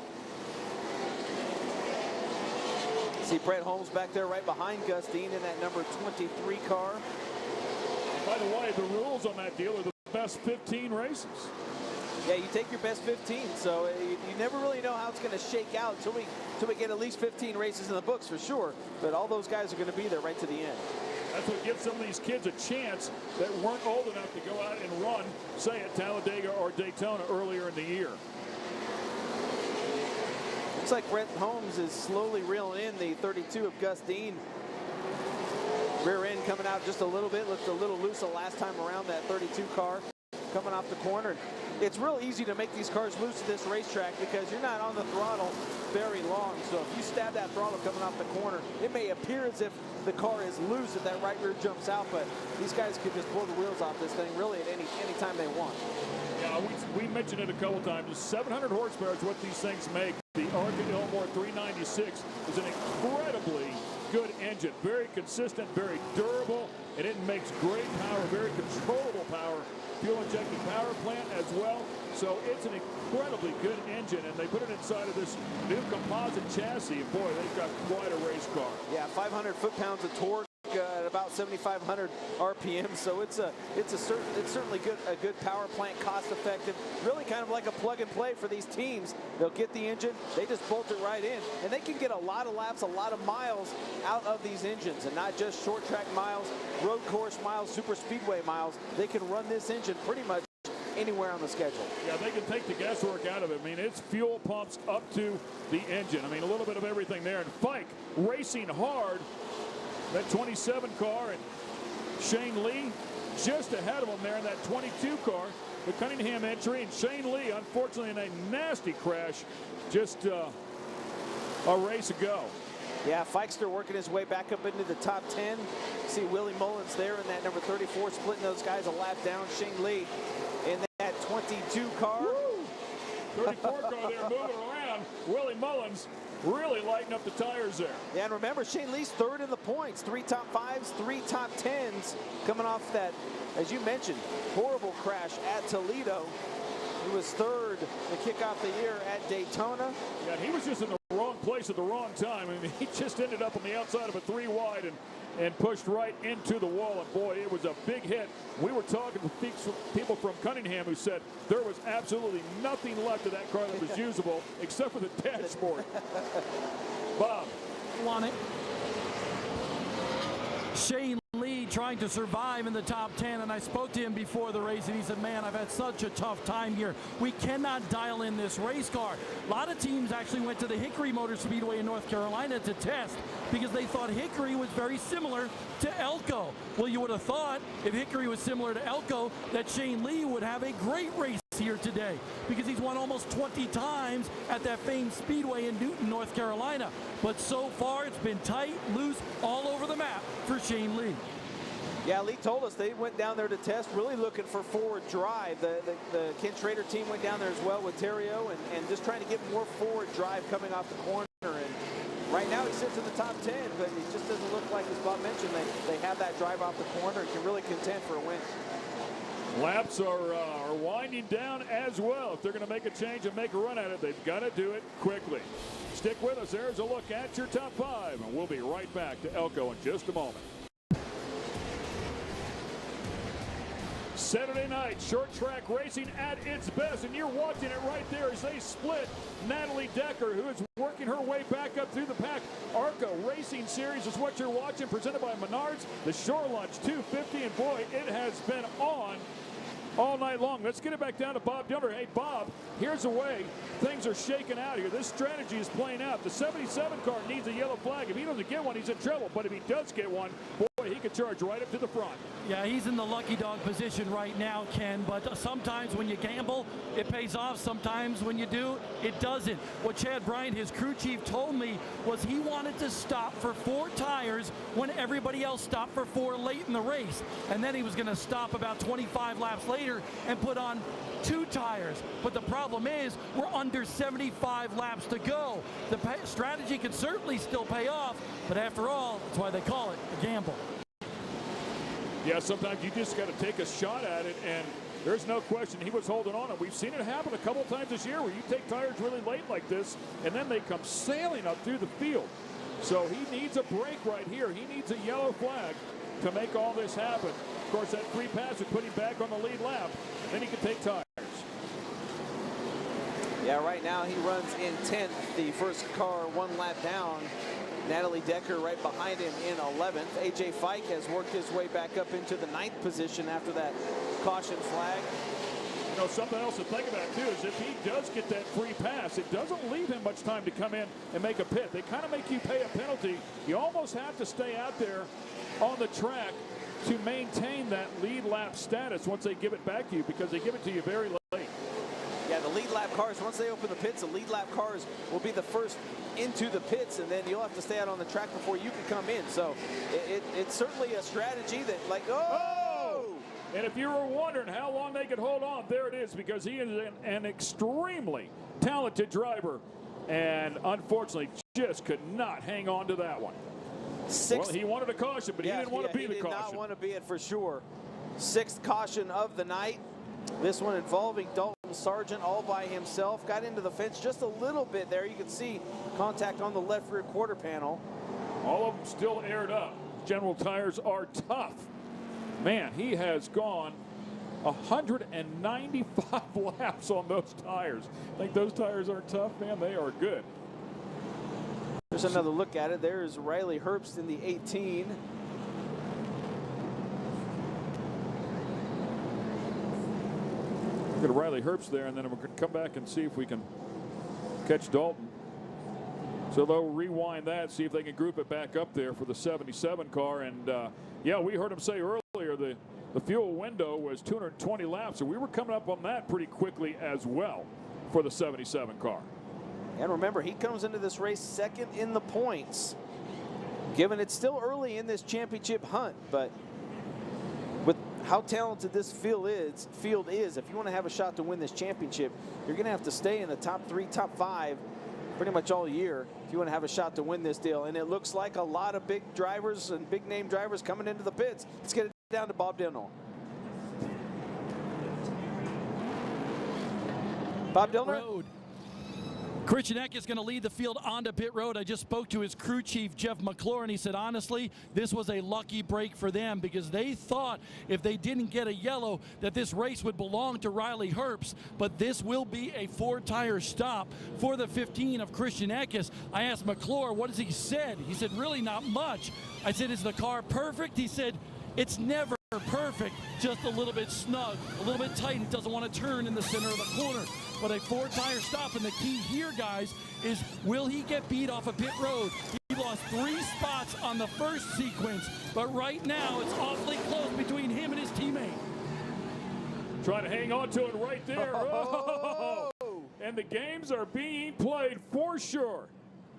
See Brett Holmes back there right behind Gus Dean in that number 23 car. By the way, the rules on that deal are the best 15 races. Yeah, you take your best 15, so you never really know how it's going to shake out until we get at least 15 races in the books for sure. But all those guys are going to be there right to the end. That's what gives some of these kids a chance that weren't old enough to go out and run, say, at Talladega or Daytona earlier in the year. Looks like Brett Holmes is slowly reeling in the 32 of Gus Dean. Rear end coming out just a little bit. Looked a little loose the last time around, that 32 car coming off the corner. It's real easy to make these cars loose at this racetrack because you're not on the throttle very long. So if you stab that throttle coming off the corner, it may appear as if the car is loose if that right rear jumps out, but these guys could just blow the wheels off this thing really at any time they want. Yeah, we mentioned it a couple times. 700 horsepower is what these things make. The ARCA Ilmor 396 is an incredibly good engine. Very consistent, very durable, and it makes great power, very controllable power. Fuel-injected power plant as well. So it's an incredibly good engine, and they put it inside of this new composite chassis. Boy, they've got quite a race car. Yeah, 500 foot-pounds of torque at about 7,500 RPM. So it's certainly a good power plant, cost-effective. Really kind of like a plug-and-play for these teams. They'll get the engine, they just bolt it right in, and they can get a lot of laps, a lot of miles out of these engines, and not just short track miles, road course miles, super speedway miles. They can run this engine pretty much anywhere on the schedule. Yeah, they can take the guesswork out of it. I mean, it's fuel pumps up to the engine. I mean, a little bit of everything there. And Fike racing hard. That 27 car, and Shane Lee just ahead of him there in that 22 car. The Cunningham entry, and Shane Lee, unfortunately, in a nasty crash just a race ago. Yeah, Fikester working his way back up into the top 10. See Willie Mullins there in that number 34, splitting those guys a lap down. Shane Lee in that 22 car. Woo! 34 car there moving around. Willie Mullins really lighting up the tires there. Yeah, and remember, Shane Lee's third in the points. 3 top 5s, 3 top 10s, coming off that, as you mentioned, horrible crash at Toledo. He was third to kick off the year at Daytona. Yeah, he was just in the wrong place at the wrong time. I mean, he just ended up on the outside of a 3 wide and pushed right into the wall. And boy, it was a big hit. We were talking to people from Cunningham who said there was absolutely nothing left of that car that was usable except for the dashboard. Bob. Want it. Shane Lee trying to survive in the top 10, and I spoke to him before the race, and he said, man, I've had such a tough time here. We cannot dial in this race car. A lot of teams actually went to the Hickory Motor Speedway in North Carolina to test because they thought Hickory was very similar to Elko. Well, you would have thought if Hickory was similar to Elko that Shane Lee would have a great race here today because he's won almost 20 times at that famed speedway in Newton, North Carolina. But so far it's been tight, loose, all over the map for Shane Lee. Yeah, Lee told us they went down there to test, really looking for forward drive. The Ken Schrader team went down there as well with Terrio and just trying to get more forward drive coming off the corner. And right now he sits in the top 10, but it just doesn't look like, as Bob mentioned, they have that drive off the corner and can really contend for a win. Laps are winding down as well. If they're going to make a change and make a run at it, they've got to do it quickly. Stick with us. There's a look at your top 5, and we'll be right back to Elko in just a moment. Saturday night, short track racing at its best, and you're watching it right there as they split Natalie Decker, who is working her way back up through the pack. ARCA Racing Series is what you're watching, presented by Menards, the Shore Launch 250, and boy, it has been on all night long. Let's get it back down to Bob Diller. Hey, Bob, here's the way things are shaking out here. This strategy is playing out. The 77 car needs a yellow flag. If he doesn't get one, he's in trouble. But if he does get one, boy, he could charge right up to the front. Yeah, he's in the lucky dog position right now, Ken, but sometimes when you gamble, it pays off. Sometimes when you do, it doesn't. What Chad Bryant, his crew chief, told me was he wanted to stop for 4 tires when everybody else stopped for 4 late in the race. And then he was going to stop about 25 laps later and put on 2 tires. But the problem is we're under 75 laps to go. The strategy can certainly still pay off, but after all, that's why they call it a gamble. Yeah, sometimes you just got to take a shot at it, and there's no question he was holding on. And we've seen it happen a couple times this year where you take tires really late like this, and then they come sailing up through the field. So he needs a break right here. He needs a yellow flag to make all this happen. Of course, that free pass would put him back on the lead lap. Then he can take tires. Yeah, right now he runs in 10th, the first car 1 lap down. Natalie Decker right behind him in 11th. AJ Fike has worked his way back up into the 9th position after that caution flag. You know, something else to think about, too, is if he does get that free pass, it doesn't leave him much time to come in and make a pit. They kind of make you pay a penalty. You almost have to stay out there on the track to maintain that lead lap status once they give it back to you, because they give it to you very late. Yeah, the lead lap cars, once they open the pits, the lead lap cars will be the first into the pits, and then you'll have to stay out on the track before you can come in. So it's certainly a strategy that, like, oh! And if you were wondering how long they could hold on, there it is, because he is an extremely talented driver, and unfortunately just could not hang on to that one. Well, he wanted a caution, but he didn't want to be the caution. He did not want to be it for sure. 6th caution of the night. This one involving Dalton Sargent all by himself. Got into the fence just a little bit there. You can see contact on the left rear quarter panel. All of them still aired up. General Tires are tough. Man, he has gone 195 laps on those tires. Think those tires aren't tough, man? They are good. There's another look at it. There's Riley Herbst in the 18. Look at Riley Herbst there, and then we're going to come back and see if we can catch Dalton. So they'll rewind that, see if they can group it back up there for the 77 car. And yeah, we heard him say earlier the fuel window was 220 laps, so we were coming up on that pretty quickly as well for the 77 car. And remember, he comes into this race second in the points, given it's still early in this championship hunt. But with how talented this field is, if you want to have a shot to win this championship, you're going to have to stay in the top 3, top 5 pretty much all year if you want to have a shot to win this deal. And it looks like a lot of big drivers and big name drivers coming into the pits. Let's get it down to Bob Dillner. Bob Dillner. Christian Eck is going to lead the field onto pit road. I just spoke to his crew chief, Jeff McClure, and he said, honestly, this was a lucky break for them because they thought if they didn't get a yellow that this race would belong to Riley Herbst, but this will be a 4-tire stop for the 15 of Christian Eckes. I asked McClure, what has he said? He said, really not much. I said, is the car perfect? He said, it's never perfect, just a little bit snug, a little bit tight. He doesn't want to turn in the center of the corner. But a 4-tire stop, and the key here, guys, is will he get beat off of pit road? He lost 3 spots on the first sequence, but right now it's awfully close between him and his teammate. Trying to hang on to it right there. Oh! And the games are being played for sure.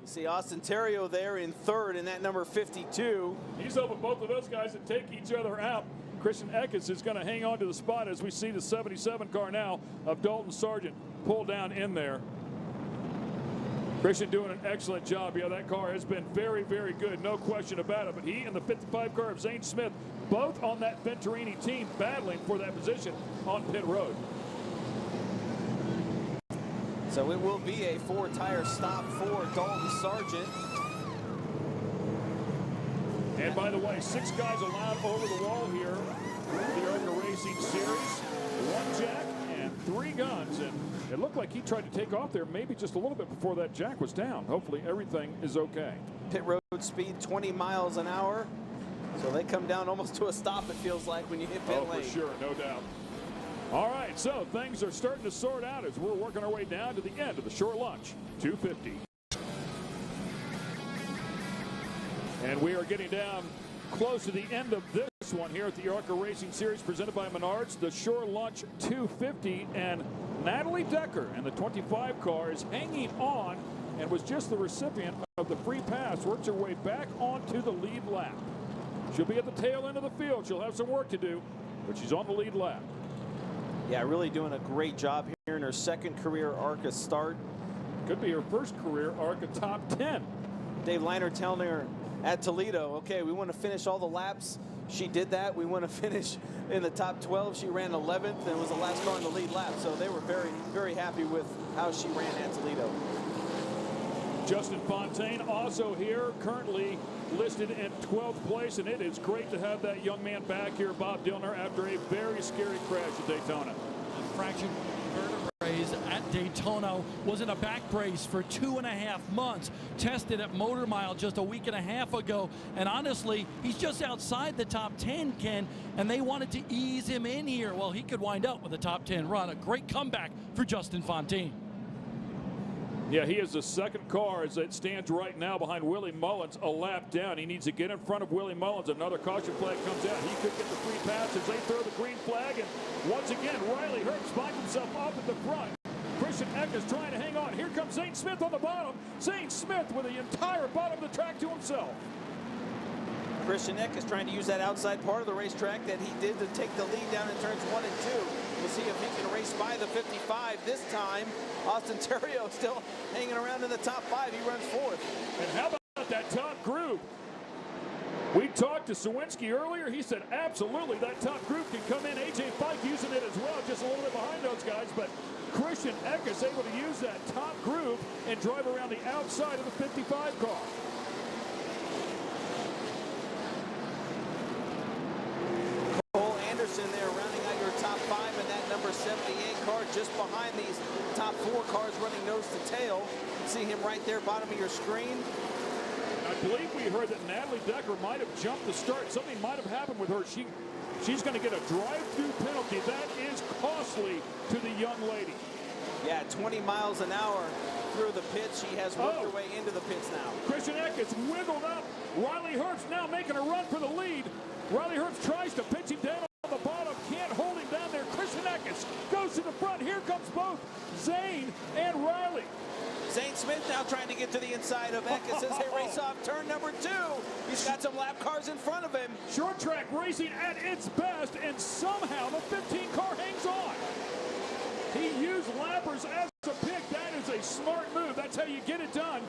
You see Austin Terrio there in third in that number 52. He's hoping both of those guys to take each other out. Christian Eckes is going to hang on to the spot as we see the 77 car now of Dalton Sargent pull down in there. Christian doing an excellent job. Yeah, that car has been very, very good, no question about it. But he and the 55 car of Zane Smith, both on that Venturini team, battling for that position on pit road. So it will be a 4-tire stop for Dalton Sargent. And by the way, 6 guys allowed over the wall here in the ARCA Racing Series. 1 jack and 3 guns. And it looked like he tried to take off there maybe just a little bit before that jack was down. Hopefully everything is okay. Pit road speed 20 miles an hour. So they come down almost to a stop, it feels like, when you hit pit lane. For sure, no doubt. All right, so things are starting to sort out as we're working our way down to the end of the short lunch, 250. And we are getting down close to the end of this one here at the ARCA Racing Series presented by Menards, the Shore Lunch 250. And Natalie Decker and the 25 car is hanging on and was just the recipient of the free pass. Works her way back onto the lead lap. She'll be at the tail end of the field. She'll have some work to do, but she's on the lead lap. Yeah, really doing a great job here in her second career ARCA start. Could be her first career ARCA top 10. Dave Liner telling her at Toledo, okay, we want to finish all the laps. She did that. We want to finish in the top 12. She ran 11th and was the last car in the lead lap. So they were very, very happy with how she ran at Toledo. Justin Fontaine also here, currently listed in 12th place, and it is great to have that young man back here, Bob Dillner, after a very scary crash at Daytona. Fractured vertebrae at Daytona, was in a back brace for 2.5 months, tested at Motor Mile just a week and a half ago, and honestly, he's just outside the top 10, Ken, and they wanted to ease him in here. Well, he could wind up with a top 10 run. A great comeback for Justin Fontaine. Yeah, he is the second car as it stands right now behind Willie Mullins, a lap down. He needs to get in front of Willie Mullins. Another caution flag comes out. He could get the free pass as they throw the green flag. And once again, Riley Herbst finds himself up at the front. Christian Eckes trying to hang on. Here comes Zane Smith on the bottom. Zane Smith with the entire bottom of the track to himself. Christian Eckes trying to use that outside part of the racetrack that he did to take the lead down in turns 1 and 2. We'll see if he can race by the 55 this time. Austin Terrio still hanging around in the top 5. He runs 4th. And how about that top group? We talked to Sawinski earlier. He said absolutely that top group can come in. AJ Fike using it as well, just a little bit behind those guys. But Christian Eckes able to use that top group and drive around the outside of the 55 car. Anderson there rounding out your top 5 in that number 78 car, just behind these top 4 cars running nose to tail. See him right there, bottom of your screen. Now believe we heard that Natalie Decker might have jumped the start. Something might have happened with her. She's going to get a drive-through penalty. That is costly to the young lady. Yeah, 20 miles an hour through the pits. She has worked her way into the pits now. Christian Eckes wiggled up. Riley Herbst now making a run for the lead. Riley Herbst tries to pitch him down on the bottom. Can't hold him down there. Christian Eckes goes to the front. Here comes both Zane and Riley. Zane Smith now trying to get to the inside of Eckes as they race off turn number 2. He's got some lap cars in front of him. Short track racing at its best, and somehow the 15 car hangs on. He used lappers as a pick. That is a smart move. That's how you get it done.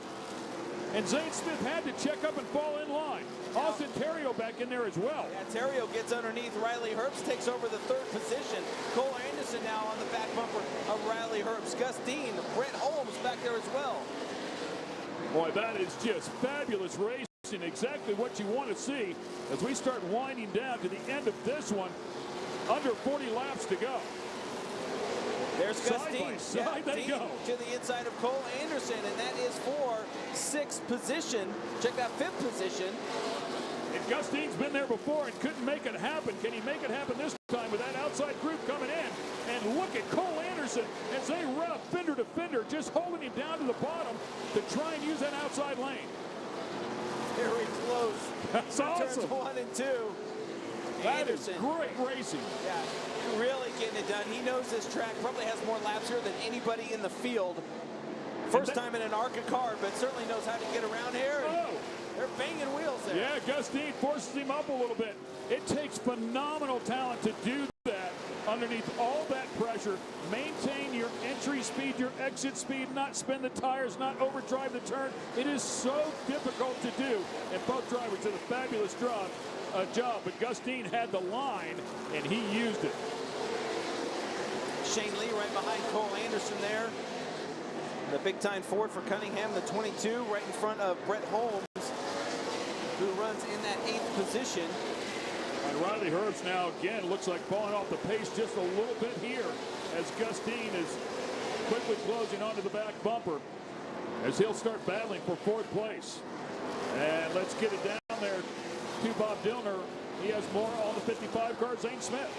And Zane Smith had to check up and fall in line. Austin Theriault back in there as well. Yeah, Theriault gets underneath Riley Herbst, takes over the 3rd position. Cole Anderson now on the back bumper of Riley Herbst. Gus Dean, Brett Holmes back there as well. Boy, that is just fabulous racing. Exactly what you want to see as we start winding down to the end of this one. Under 40 laps to go. There's Gus Side Dean. by side they Dean go. to the inside of Cole Anderson, and that is for 6th position. Check that 5th position. And Gus Dean's been there before and couldn't make it happen. Can he make it happen this time with that outside group coming in? And look at Cole Anderson as they run up fender to fender, just holding him down to the bottom to try and use that outside lane. Very close. That's awesome. Turns 1 and 2. That is Anderson. great racing. Yeah, really getting it done. He knows this track, probably has more laps here than anybody in the field. First time in an ARCA car, but certainly knows how to get around here. They're banging wheels there. Yeah, Gus Dean forces him up a little bit. It takes phenomenal talent to do that underneath all that pressure. Maintain your entry speed, your exit speed, not spin the tires, not overdrive the turn. It is so difficult to do, and both drivers did a fabulous job. But Gus Dean had the line, and he used it. Shane Lee right behind Cole Anderson there. The big time Ford for Cunningham, the 22, right in front of Brett Holmes, who runs in that 8th position. And Riley Herbst now again looks like falling off the pace just a little bit here as Gus Dean is quickly closing onto the back bumper as he'll start battling for 4th place. And let's get it down there to Bob Dillner. He has more on the 55 car, Zane Smith.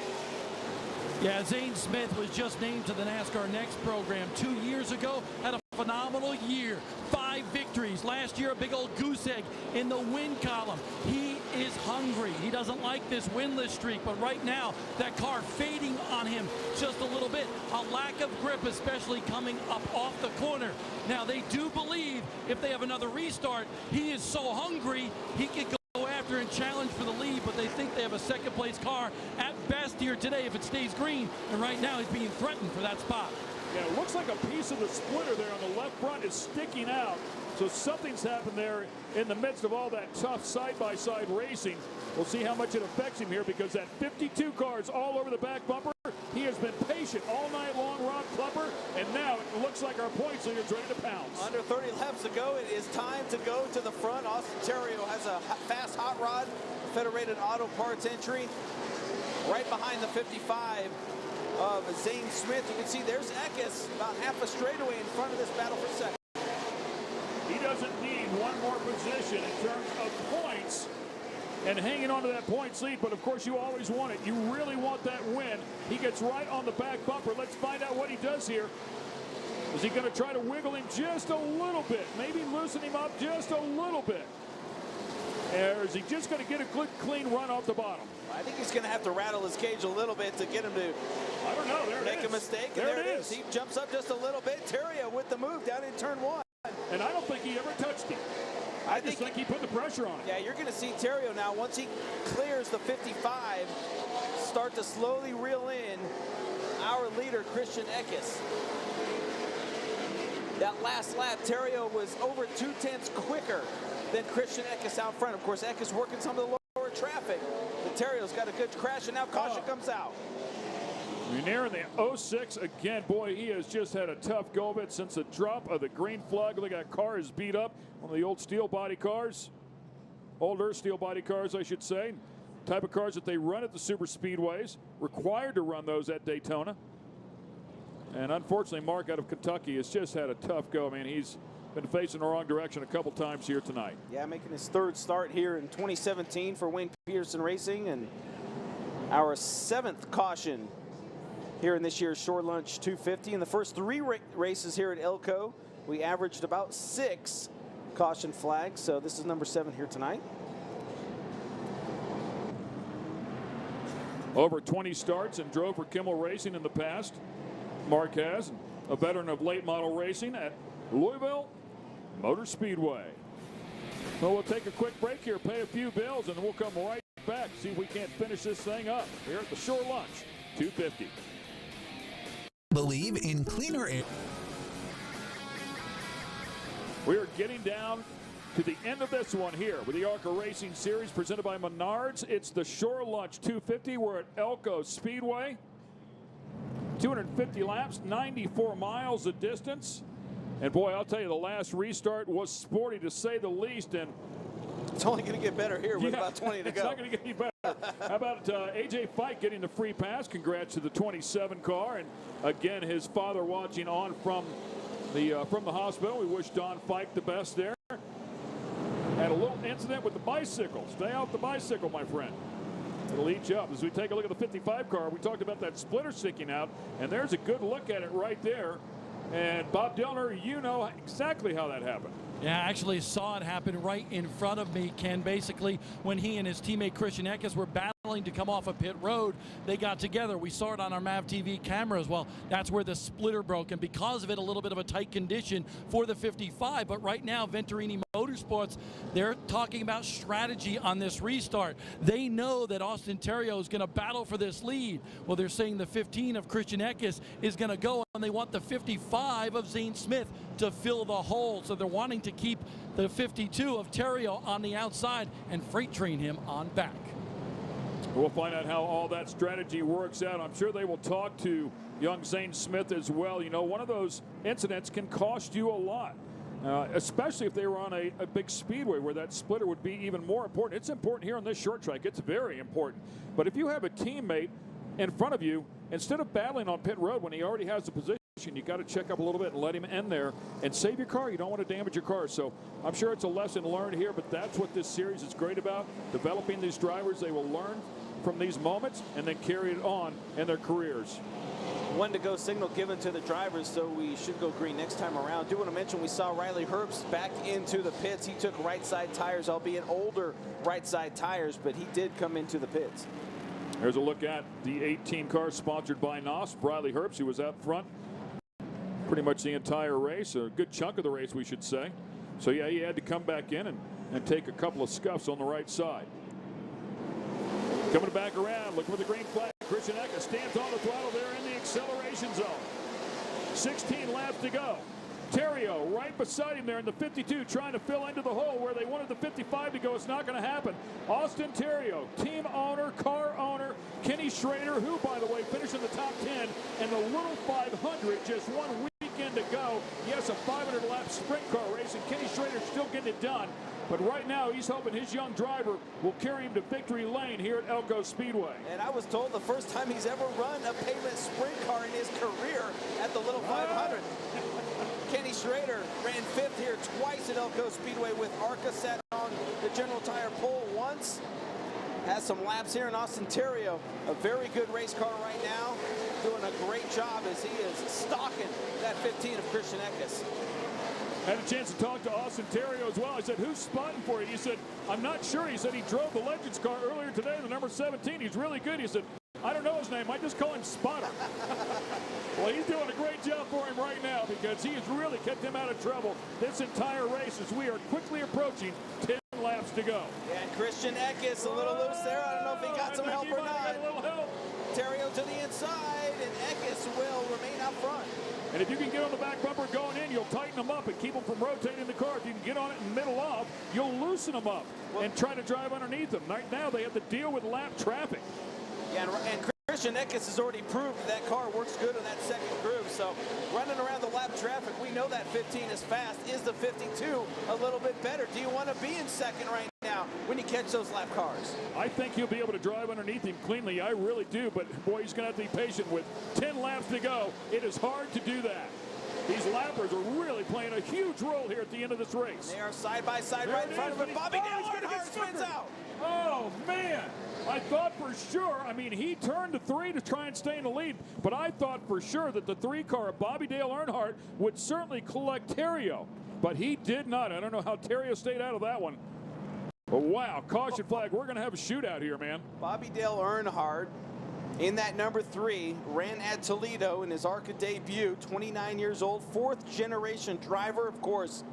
Yeah, Zane Smith was just named to the NASCAR Next program 2 years ago. Had a phenomenal year. 5 victories. Last year, a big old goose egg in the win column. He is hungry. He doesn't like this winless streak, but right now, that car fading on him just a little bit. A lack of grip, especially coming up off the corner. Now, they do believe if they have another restart, he is so hungry, he could go after and challenge for the lead, but they think they have a 2nd place car at best here today if it stays green, and right now he's being threatened for that spot. Yeah, it looks like a piece of the splitter there on the left front is sticking out, so something's happened there in the midst of all that tough side-by-side racing. We'll see how much it affects him here, because that 52 cars all over the back bumper. He has been patient all night long, Ron Klepper, and now it looks like our points leader's ready to pounce. Under 30 laps to go, it is time to go to the front. Austin Theriault has a fast hot rod, Federated Auto Parts entry, right behind the 55 of Zane Smith. You can see there's Eckes about half a straightaway in front of this battle for 2nd. He doesn't need one more position in terms of points and hanging on to that points lead, but of course you always want it. You really want that win. He gets right on the back bumper. Let's find out what he does here. Is he going to try to wiggle him just a little bit? Maybe loosen him up just a little bit? Or is he just going to get a good, clean run off the bottom? I think he's going to have to rattle his cage a little bit to get him to I don't know. There make it is. a mistake. There And there it is. He jumps up just a little bit. Theriault with the move down in turn 1. And I don't think he ever touched him. I just think he put the pressure on him. Yeah, you're going to see Theriault now, once he clears the 55, start to slowly reel in our leader, Christian Eckes. That last lap, Theriault was over 2/10 quicker than Christian Eckes out front. Of course, Eckes working some of the lower traffic. But Theriault's got a good crash, and now caution comes out. Munier in the 06 again. Boy, he has just had a tough go of it since the drop of the green flag. Look, that car is beat up. One of the old steel body cars. Older steel body cars, I should say. Type of cars that they run at the super speedways. Required to run those at Daytona. And unfortunately, Mark out of Kentucky has just had a tough go. I mean, he's been facing the wrong direction a couple times here tonight. Yeah, making his third start here in 2017 for Wayne Peterson Racing, and our 7th caution here in this year's Shore Lunch 250. In the first 3 races here at Elko, we averaged about 6 caution flags, so this is number 7 here tonight. Over 20 starts and drove for Kimmel Racing in the past. Marquez, a veteran of late model racing at Louisville Motor Speedway. So we'll take a quick break here, pay a few bills, and then we'll come right back, see if we can't finish this thing up here at the Shore Lunch 250. Believe in cleaner air. We are getting down to the end of this one here with the ARCA Racing Series presented by Menards. It's the Shore Lunch 250. We're at Elko Speedway. 250 laps, 94 miles of distance. And boy, I'll tell you, the last restart was sporty to say the least. And it's only going to get better here with about 20 to go. It's not going to get any better. How about AJ Fike getting the free pass? Congrats to the 27 car. And again, his father watching on from the hospital. We wish Don Fike the best there. Had a little incident with the bicycle. Stay off the bicycle, my friend. It'll eat you up. As we take a look at the 55 car, we talked about that splitter sticking out, and there's a good look at it right there. And Bob Dillner, you know exactly how that happened. Yeah, I actually saw it happen right in front of me, Ken. Basically, when he and his teammate Christian Eckes were battling to come off a pit road, they got together. We saw it on our MAV TV camera as well. That's where the splitter broke, and because of it, a little bit of a tight condition for the 55. But right now, Venturini Motorsports, they're talking about strategy on this restart. They know that Austin Theriault is going to battle for this lead. Well, they're saying the 15 of Christian Eckes is going to go, and they want the 55 of Zane Smith to fill the hole. So they're wanting to keep the 52 of Theriault on the outside and freight train him on back. We'll find out how all that strategy works out. I'm sure they will talk to young Zane Smith as well. You know, one of those incidents can cost you a lot, especially if they were on a big speedway where that splitter would be even more important. It's important here on this short track. It's very important. But if you have a teammate in front of you, instead of battling on pit road when he already has the position, you got to check up a little bit and let him end there and save your car. You don't want to damage your car. So I'm sure it's a lesson learned here, but that's what this series is great about. Developing these drivers, they will learn from these moments and then carry it on in their careers. 1 to go signal given to the drivers, so we should go green next time around. I do want to mention we saw Riley Herbst back into the pits. He took right side tires, albeit older right side tires, but he did come into the pits. Here's a look at the 18 car sponsored by NOS. Riley Herbst, who was out front pretty much the entire race, a good chunk of the race, we should say. So yeah, he had to come back in and take a couple of scuffs on the right side. Coming back around, looking for the green flag. Christian Eckes stands on the throttle there in the acceleration zone. 16 laps to go. Theriault right beside him there in the 52, trying to fill into the hole where they wanted the 55 to go. It's not going to happen. Austin Theriault, team owner, car owner, Kenny Schrader, who, by the way, finished in the top 10, and the Little 500, just 1 weekend to go. Yes, a 500-lap sprint car race, and Kenny Schrader still getting it done. But right now, he's hoping his young driver will carry him to victory lane here at Elko Speedway. And I was told the first time he's ever run a pavement sprint car in his career at the Little 500. Kenny Schrader ran 5th here twice at Elko Speedway with ARCA, sat on the General Tire pole once. Has some laps here in Austin Theriault. A very good race car right now. Doing a great job as he is stalking that 15 of Christian Eckes. Had a chance to talk to Austin Theriault as well. I said, who's spotting for you? He said, I'm not sure. He said he drove the Legends car earlier today, the number 17. He's really good. He said, I don't know his name. I just call him Spotter. Well, he's doing a great job for him right now because he has really kept him out of trouble this entire race as we are quickly approaching 10 laps to go. Yeah, and Christian Eckes a little loose there. I don't know if he got some help or not. Theriault to the inside, and Eckes will remain up front. And if you can get on the back bumper going in, you'll tighten them up and keep them from rotating the car. If you can get on it in the middle off, you'll loosen them up and try to drive underneath them. Right now, they have to deal with lap traffic. Yeah, and Christian Eckes has already proved that car works good on that second groove. So running around the lap traffic, we know that 15 is fast. Is the 52 a little bit better? Do you want to be in second right now when you catch those lap cars? I think he'll be able to drive underneath him cleanly. I really do. But, boy, he's going to have to be patient with 10 laps to go. It is hard to do that. These lappers are really playing a huge role here at the end of this race. They are side by side There right it in front is, of it. but Bobby he's Dale gonna get Earnhardt spins suckered. out. Oh, man. I thought for sure, I mean, he turned to 3 to try and stay in the lead, but I thought for sure that the 3 car of Bobby Dale Earnhardt would certainly collect Theriault, but he did not. I don't know how Theriault stayed out of that one. But wow, caution flag. We're going to have a shootout here, man. Bobby Dale Earnhardt in that number 3 ran at Toledo in his ARCA debut, 29 years old, 4th generation driver, of course,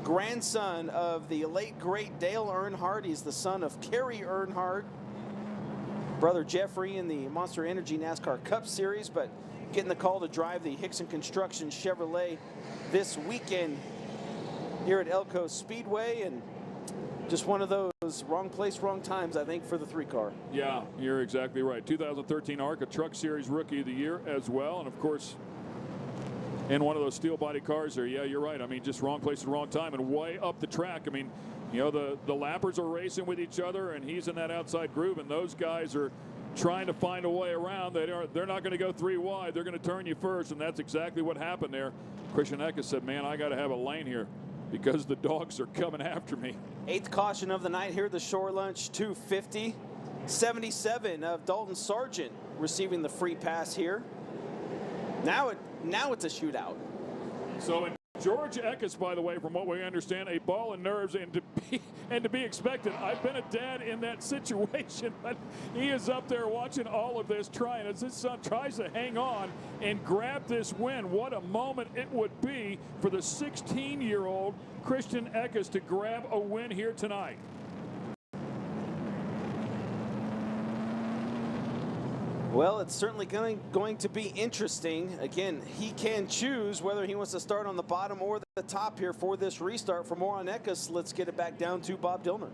grandson of the late great Dale Earnhardt. He's the son of Kerry Earnhardt, brother Jeffrey in the Monster Energy NASCAR Cup Series, but getting the call to drive the Hickson Construction Chevrolet this weekend here at Elko Speedway, and just one of those wrong place, wrong times, I think, for the 3 car. Yeah, you're exactly right. 2013 ARCA Truck Series Rookie of the Year as well, and of course, in one of those steel body cars there. Yeah, you're right. I mean, just wrong place at the wrong time and way up the track. I mean, you know, the lappers are racing with each other, and he's in that outside groove, and those guys are trying to find a way around. They're not going to go 3 wide. They're going to turn you first, and that's exactly what happened there. Christian Eckes said, man, I got to have a lane here because the dogs are coming after me. 8th caution of the night here, the Shore Lunch 250. 77 of Dalton Sargent receiving the free pass here. Now it's a shootout. So George Eckes, by the way, from what we understand, a ball and nerves, and to be expected. I've been a dad in that situation, but he is up there watching all of this, trying as his son tries to hang on and grab this win. What a moment it would be for the 16-year-old Christian Eckes to grab a win here tonight. Well, it's certainly going to be interesting. Again, he can choose whether he wants to start on the bottom or the top here for this restart. For more on Eckes, let's get it back down to Bob Dillner.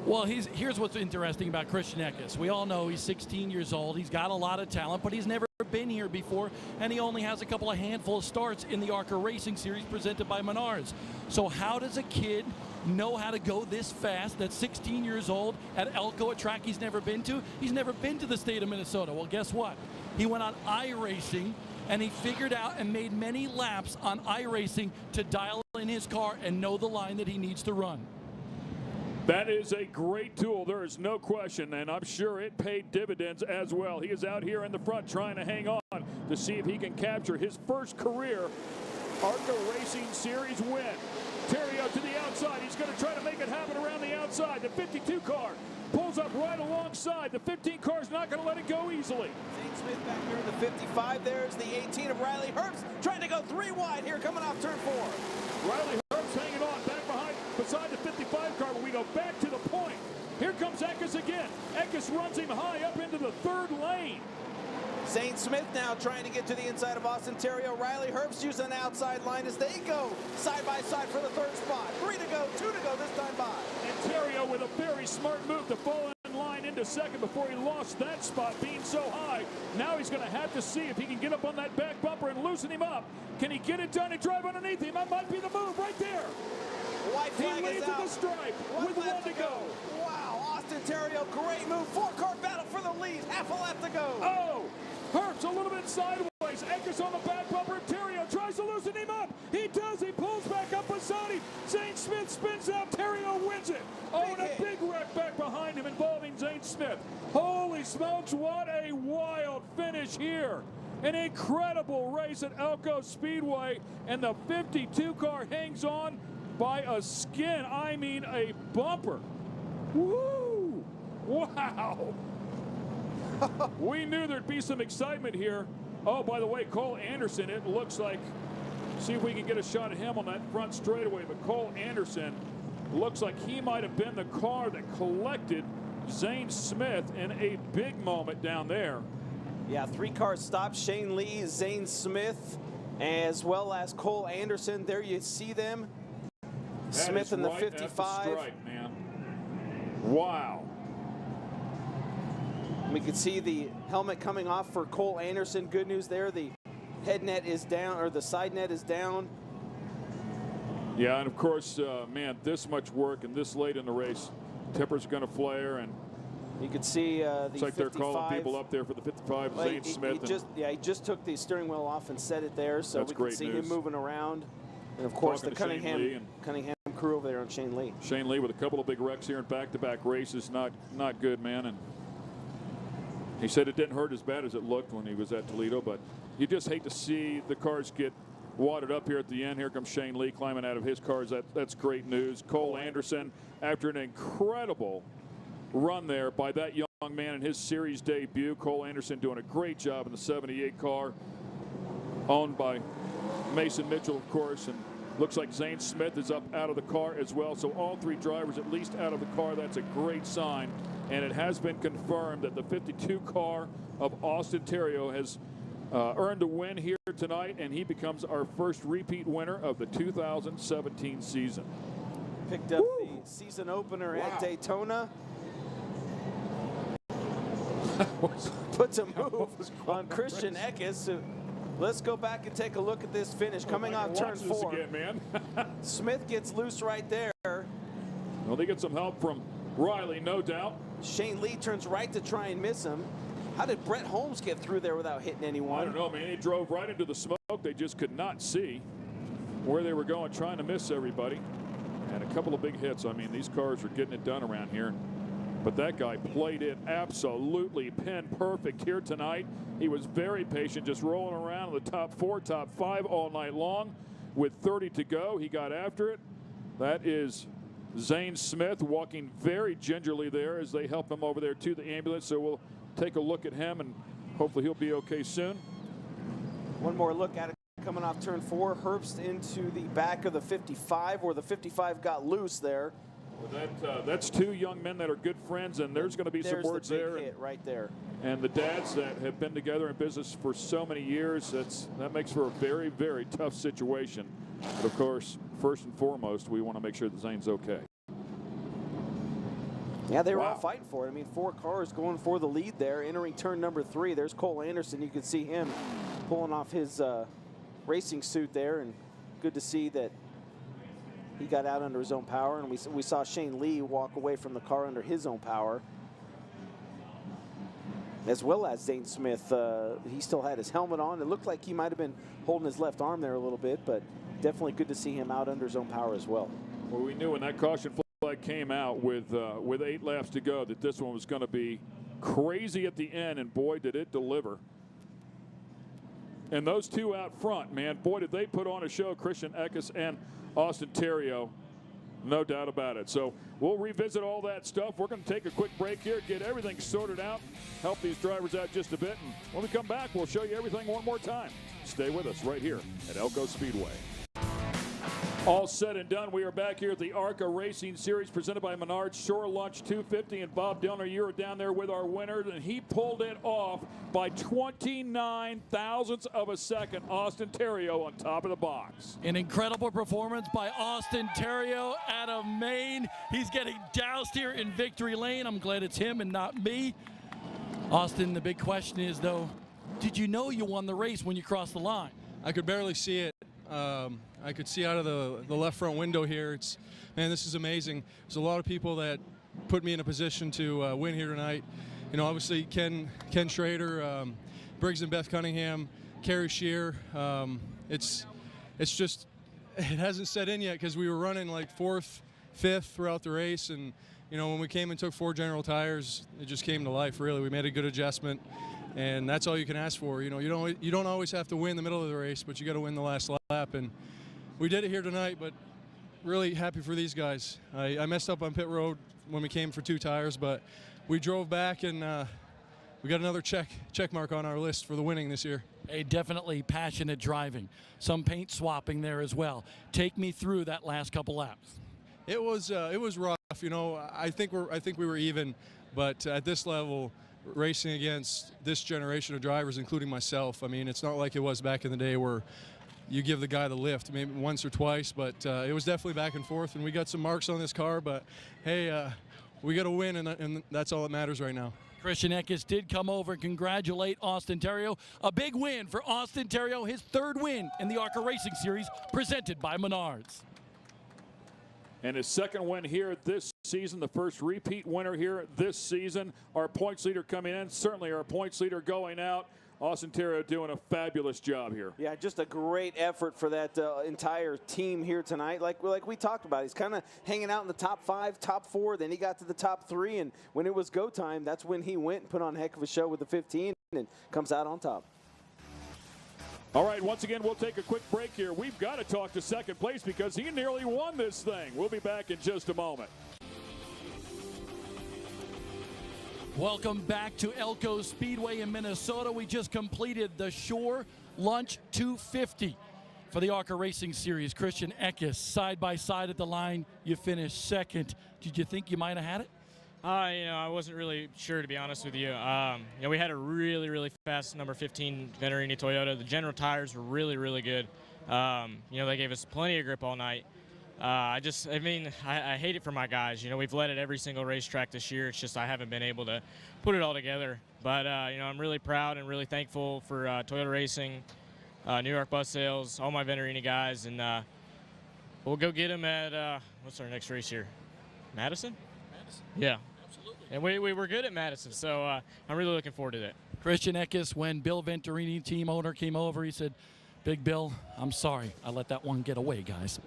Well, here's what's interesting about Christian Eckes. We all know he's 16 years old. He's got a lot of talent, but he's never been here before, and he only has a handful of starts in the ARCA Racing Series presented by Menards. So how does a kid know how to go this fast that's 16 years old at Elko, a track he's never been to? He's never been to the state of Minnesota. Well, guess what? He went on iRacing, and he figured out and made many laps on iRacing to dial in his car and know the line that he needs to run. That is a great tool. There is no question, and I'm sure it paid dividends as well. He is out here in the front trying to hang on to see if he can capture his first career ARCA Racing Series win. Theriault to the outside. He's going to try to make it happen around the outside. The 52 car pulls up right alongside. The 15 car is not going to let it go easily. Zane Smith back here in the 55. There's the 18 of Riley Herbst trying to go 3 wide here coming off turn 4. Riley Herbst hanging on back behind beside the 55 car, but we go back to the point. Here comes Eckes again. Eckes runs him high up into the 3rd lane. Zane Smith now trying to get to the inside of Austin Theriault. Riley Herbst using an outside line as they go side by side for the 3rd spot. 3 to go, 2 to go this time by. And Theriault with a very smart move to fall in line into 2nd before he lost that spot being so high. Now he's going to have to see if he can get up on that back bumper and loosen him up. Can he get it done and drive underneath him? That might be the move right there. White flag He leads is at out. the stripe with 1 to go. Wow, Austin Theriault, great move. 4-car battle for the lead. Half a lap to go. Oh, Herbst a little bit sideways. Eckes on the back bumper. Theriault tries to loosen him up. He does. He pulls back up beside him. Zane Smith spins out. Theriault wins it. Oh, and a big wreck back behind him involving Zane Smith. Holy smokes, what a wild finish here. An incredible race at Elko Speedway, and the 52 car hangs on by a skin. I mean a bumper. Woo! Wow! We knew there'd be some excitement here. Oh, by the way, Cole Anderson, it looks like, see if we can get a shot at him on that front straightaway, but Cole Anderson looks like he might have been the car that collected Zane Smith in a big moment down there. Yeah, 3 cars stopped. Shane Lee, Zane Smith, as well as Cole Anderson. There you see them. That Smith in the right 55. At the stripe, man. Wow. We can see the helmet coming off for Cole Anderson. Good news there. The head net is down, or the side net is down. Yeah, and of course, man, this much work and this late in the race, tippers going to flare, and You could see the Looks like 55. they're calling people up there for the 55, Well, Zane Smith. He just took the steering wheel off and set it there, so That's we can great see news. him moving around. And of course, Talking the to Shane Lee Cunningham crew over there on Shane Lee. Shane Lee with a couple of big wrecks here in back-to-back races. Not good, man. And he said it didn't hurt as bad as it looked when he was at Toledo, but you just hate to see the cars get wadded up here at the end. Here comes Shane Lee climbing out of his cars. That's great news. Cole Anderson, after an incredible run there by that young man in his series debut. Cole Anderson doing a great job in the 78 car, owned by Mason Mitchell, of course, and looks like Zane Smith is up out of the car as well. So all three drivers at least out of the car. That's a great sign. And it has been confirmed that the 52 car of Austin Theriault has earned a win here tonight, and he becomes our first repeat winner of the 2017 season. Picked up the season opener at Daytona. Puts a move on Christian Eckes. So let's go back and take a look at this finish. Coming off turn 4. Again, man. Smith gets loose right there. Well, they get some help from Riley, no doubt. Shane Lee turns right to try and miss him. How did Brett Holmes get through there without hitting anyone? I don't know, man. He drove right into the smoke. They just could not see where they were going, trying to miss everybody. And a couple of big hits. I mean, these cars are getting it done around here. But that guy played it absolutely pin perfect here tonight. He was very patient, just rolling around in the top 4, top 5 all night long. With 30 to go, he got after it. That is Zane Smith walking very gingerly there as they help him over there to the ambulance. So we'll take a look at him, and hopefully he'll be okay soon. One more look at it coming off turn 4. Herbst into the back of the 55, where the 55 got loose there. Well, that's two young men that are good friends, and there's going to be some words there. Hit right there. And the dads that have been together in business for so many years, that makes for a very, very tough situation. But of course, first and foremost, we want to make sure that Zane's okay. Yeah, they were all fighting for it. I mean, 4 cars going for the lead there, entering turn number 3. There's Cole Anderson. You can see him pulling off his racing suit there, and good to see that he got out under his own power, and we saw Shane Lee walk away from the car under his own power, as well as Zane Smith. He still had his helmet on. It looked like he might have been holding his left arm there a little bit, but definitely good to see him out under his own power as well. Well, we knew when that caution flag came out with 8 laps to go that this one was going to be crazy at the end, and boy, did it deliver. And those two out front, man, boy, did they put on a show, Christian Eckes and Austin Theriault, no doubt about it. So we'll revisit all that stuff. We're going to take a quick break here, get everything sorted out, help these drivers out just a bit. And when we come back, we'll show you everything one more time. Stay with us right here at Elko Speedway. All said and done, we are back here at the ARCA Racing Series presented by Menards Shore Lunch 250. And Bob Dillner, you were down there with our winner, and he pulled it off by 29 thousandths of a second. Austin Theriault on top of the box. An incredible performance by Austin Theriault out of Maine. He's getting doused here in victory lane. I'm glad it's him and not me. Austin, the big question is, though, did you know you won the race when you crossed the line? I could barely see it. I could see out of the left front window here. Man, this is amazing. There's a lot of people that put me in a position to win here tonight. You know, obviously Ken Schrader, Briggs and Beth Cunningham, Kerry Shear. It's just, it hasn't set in yet because we were running like 4th, 5th throughout the race, and you know, when we came and took 4 General Tires, it just came to life. Really, we made a good adjustment. And that's all you can ask for. You know, you don't always have to win the middle of the race, but you got to win the last lap. And we did it here tonight, but really happy for these guys. I messed up on pit road when we came for 2 tires, but we drove back, and we got another check mark on our list for the winning this year. A definitely passionate driving. Some paint swapping there as well. Take me through that last couple laps. It was rough. You know, I think we were even, but at this level, racing against this generation of drivers, including myself, I mean, it's not like it was back in the day where you give the guy the lift, maybe once or twice, but it was definitely back and forth, and we got some marks on this car, but hey, we got to win, and that's all that matters right now. Christian Eckes did come over and congratulate Austin Theriault. A big win for Austin Theriault, his 3rd win in the ARCA Racing Series, presented by Menards. and his second win here this season, the first repeat winner here this season. Our points leader coming in, certainly our points leader going out. Austin Theriault doing a fabulous job here. Yeah, just a great effort for that entire team here tonight. Like we talked about, he's kind of hanging out in the top 5, top 4. Then he got to the top 3, and when it was go time, that's when he went and put on a heck of a show with the 15 and comes out on top. All right, once again, we'll take a quick break here. We've got to talk to second place because he nearly won this thing. We'll be back in just a moment. Welcome back to Elko Speedway in Minnesota. We just completed the Shore Lunch 250 for the ARCA Racing Series. Christian Eckes, side by side at the line. You finished second. Did you think you might have had it? I wasn't really sure, to be honest with you. We had a really fast number 15 Venturini Toyota. The general tires were really good. They gave us plenty of grip all night. I hate it for my guys. We've led at every single racetrack this year. It's just I haven't been able to put it all together. But, I'm really proud and really thankful for Toyota Racing, New York Bus Sales, all my Venturini guys. And we'll go get them at, what's our next race here? Madison? Madison. Yeah. Absolutely. And we were good at Madison, so I'm really looking forward to that. Christian Eckes, when Bill Venturini, team owner, came over, he said, "Big Bill, I'm sorry. I let that one get away, guys."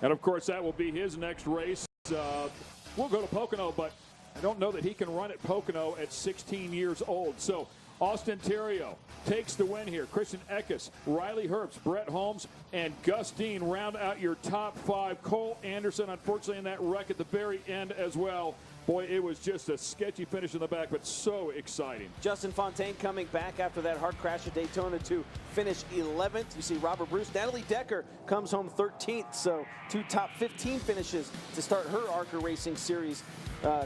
And, of course, that will be his next race. We'll go to Pocono, but I don't know that he can run at Pocono at 16 years old. So Austin Theriault takes the win here. Christian Eckes, Riley Herbst, Brett Holmes, and Gus Dean round out your top 5. Cole Anderson, unfortunately, in that wreck at the very end as well. Boy, it was just a sketchy finish in the back, but so exciting. Justin Fontaine coming back after that hard crash at Daytona to finish 11th. You see Robert Bruce. Natalie Decker comes home 13th, so 2 top 15 finishes to start her ARCA Racing Series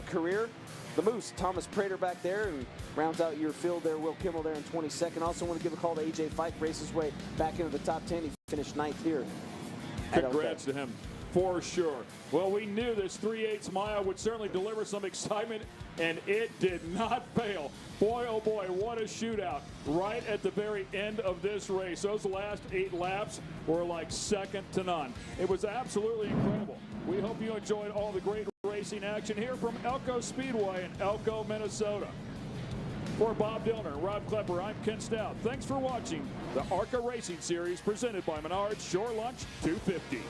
career. The Moose, Thomas Prater back there, and rounds out your field there. Will Kimmel there in 22nd. Also want to give a call to A.J. Fike, races his way back into the top 10. He finished 9th here. Congrats to him. For sure. Well, we knew this 3/8 mile would certainly deliver some excitement, and it did not fail. Boy, oh boy, what a shootout right at the very end of this race. Those last 8 laps were like second to none. It was absolutely incredible. We hope you enjoyed all the great racing action here from Elko Speedway in Elko, Minnesota. For Bob Dillner and Rob Klepper, I'm Ken Stout. Thanks for watching the ARCA Racing Series presented by Menards Shore Lunch 250.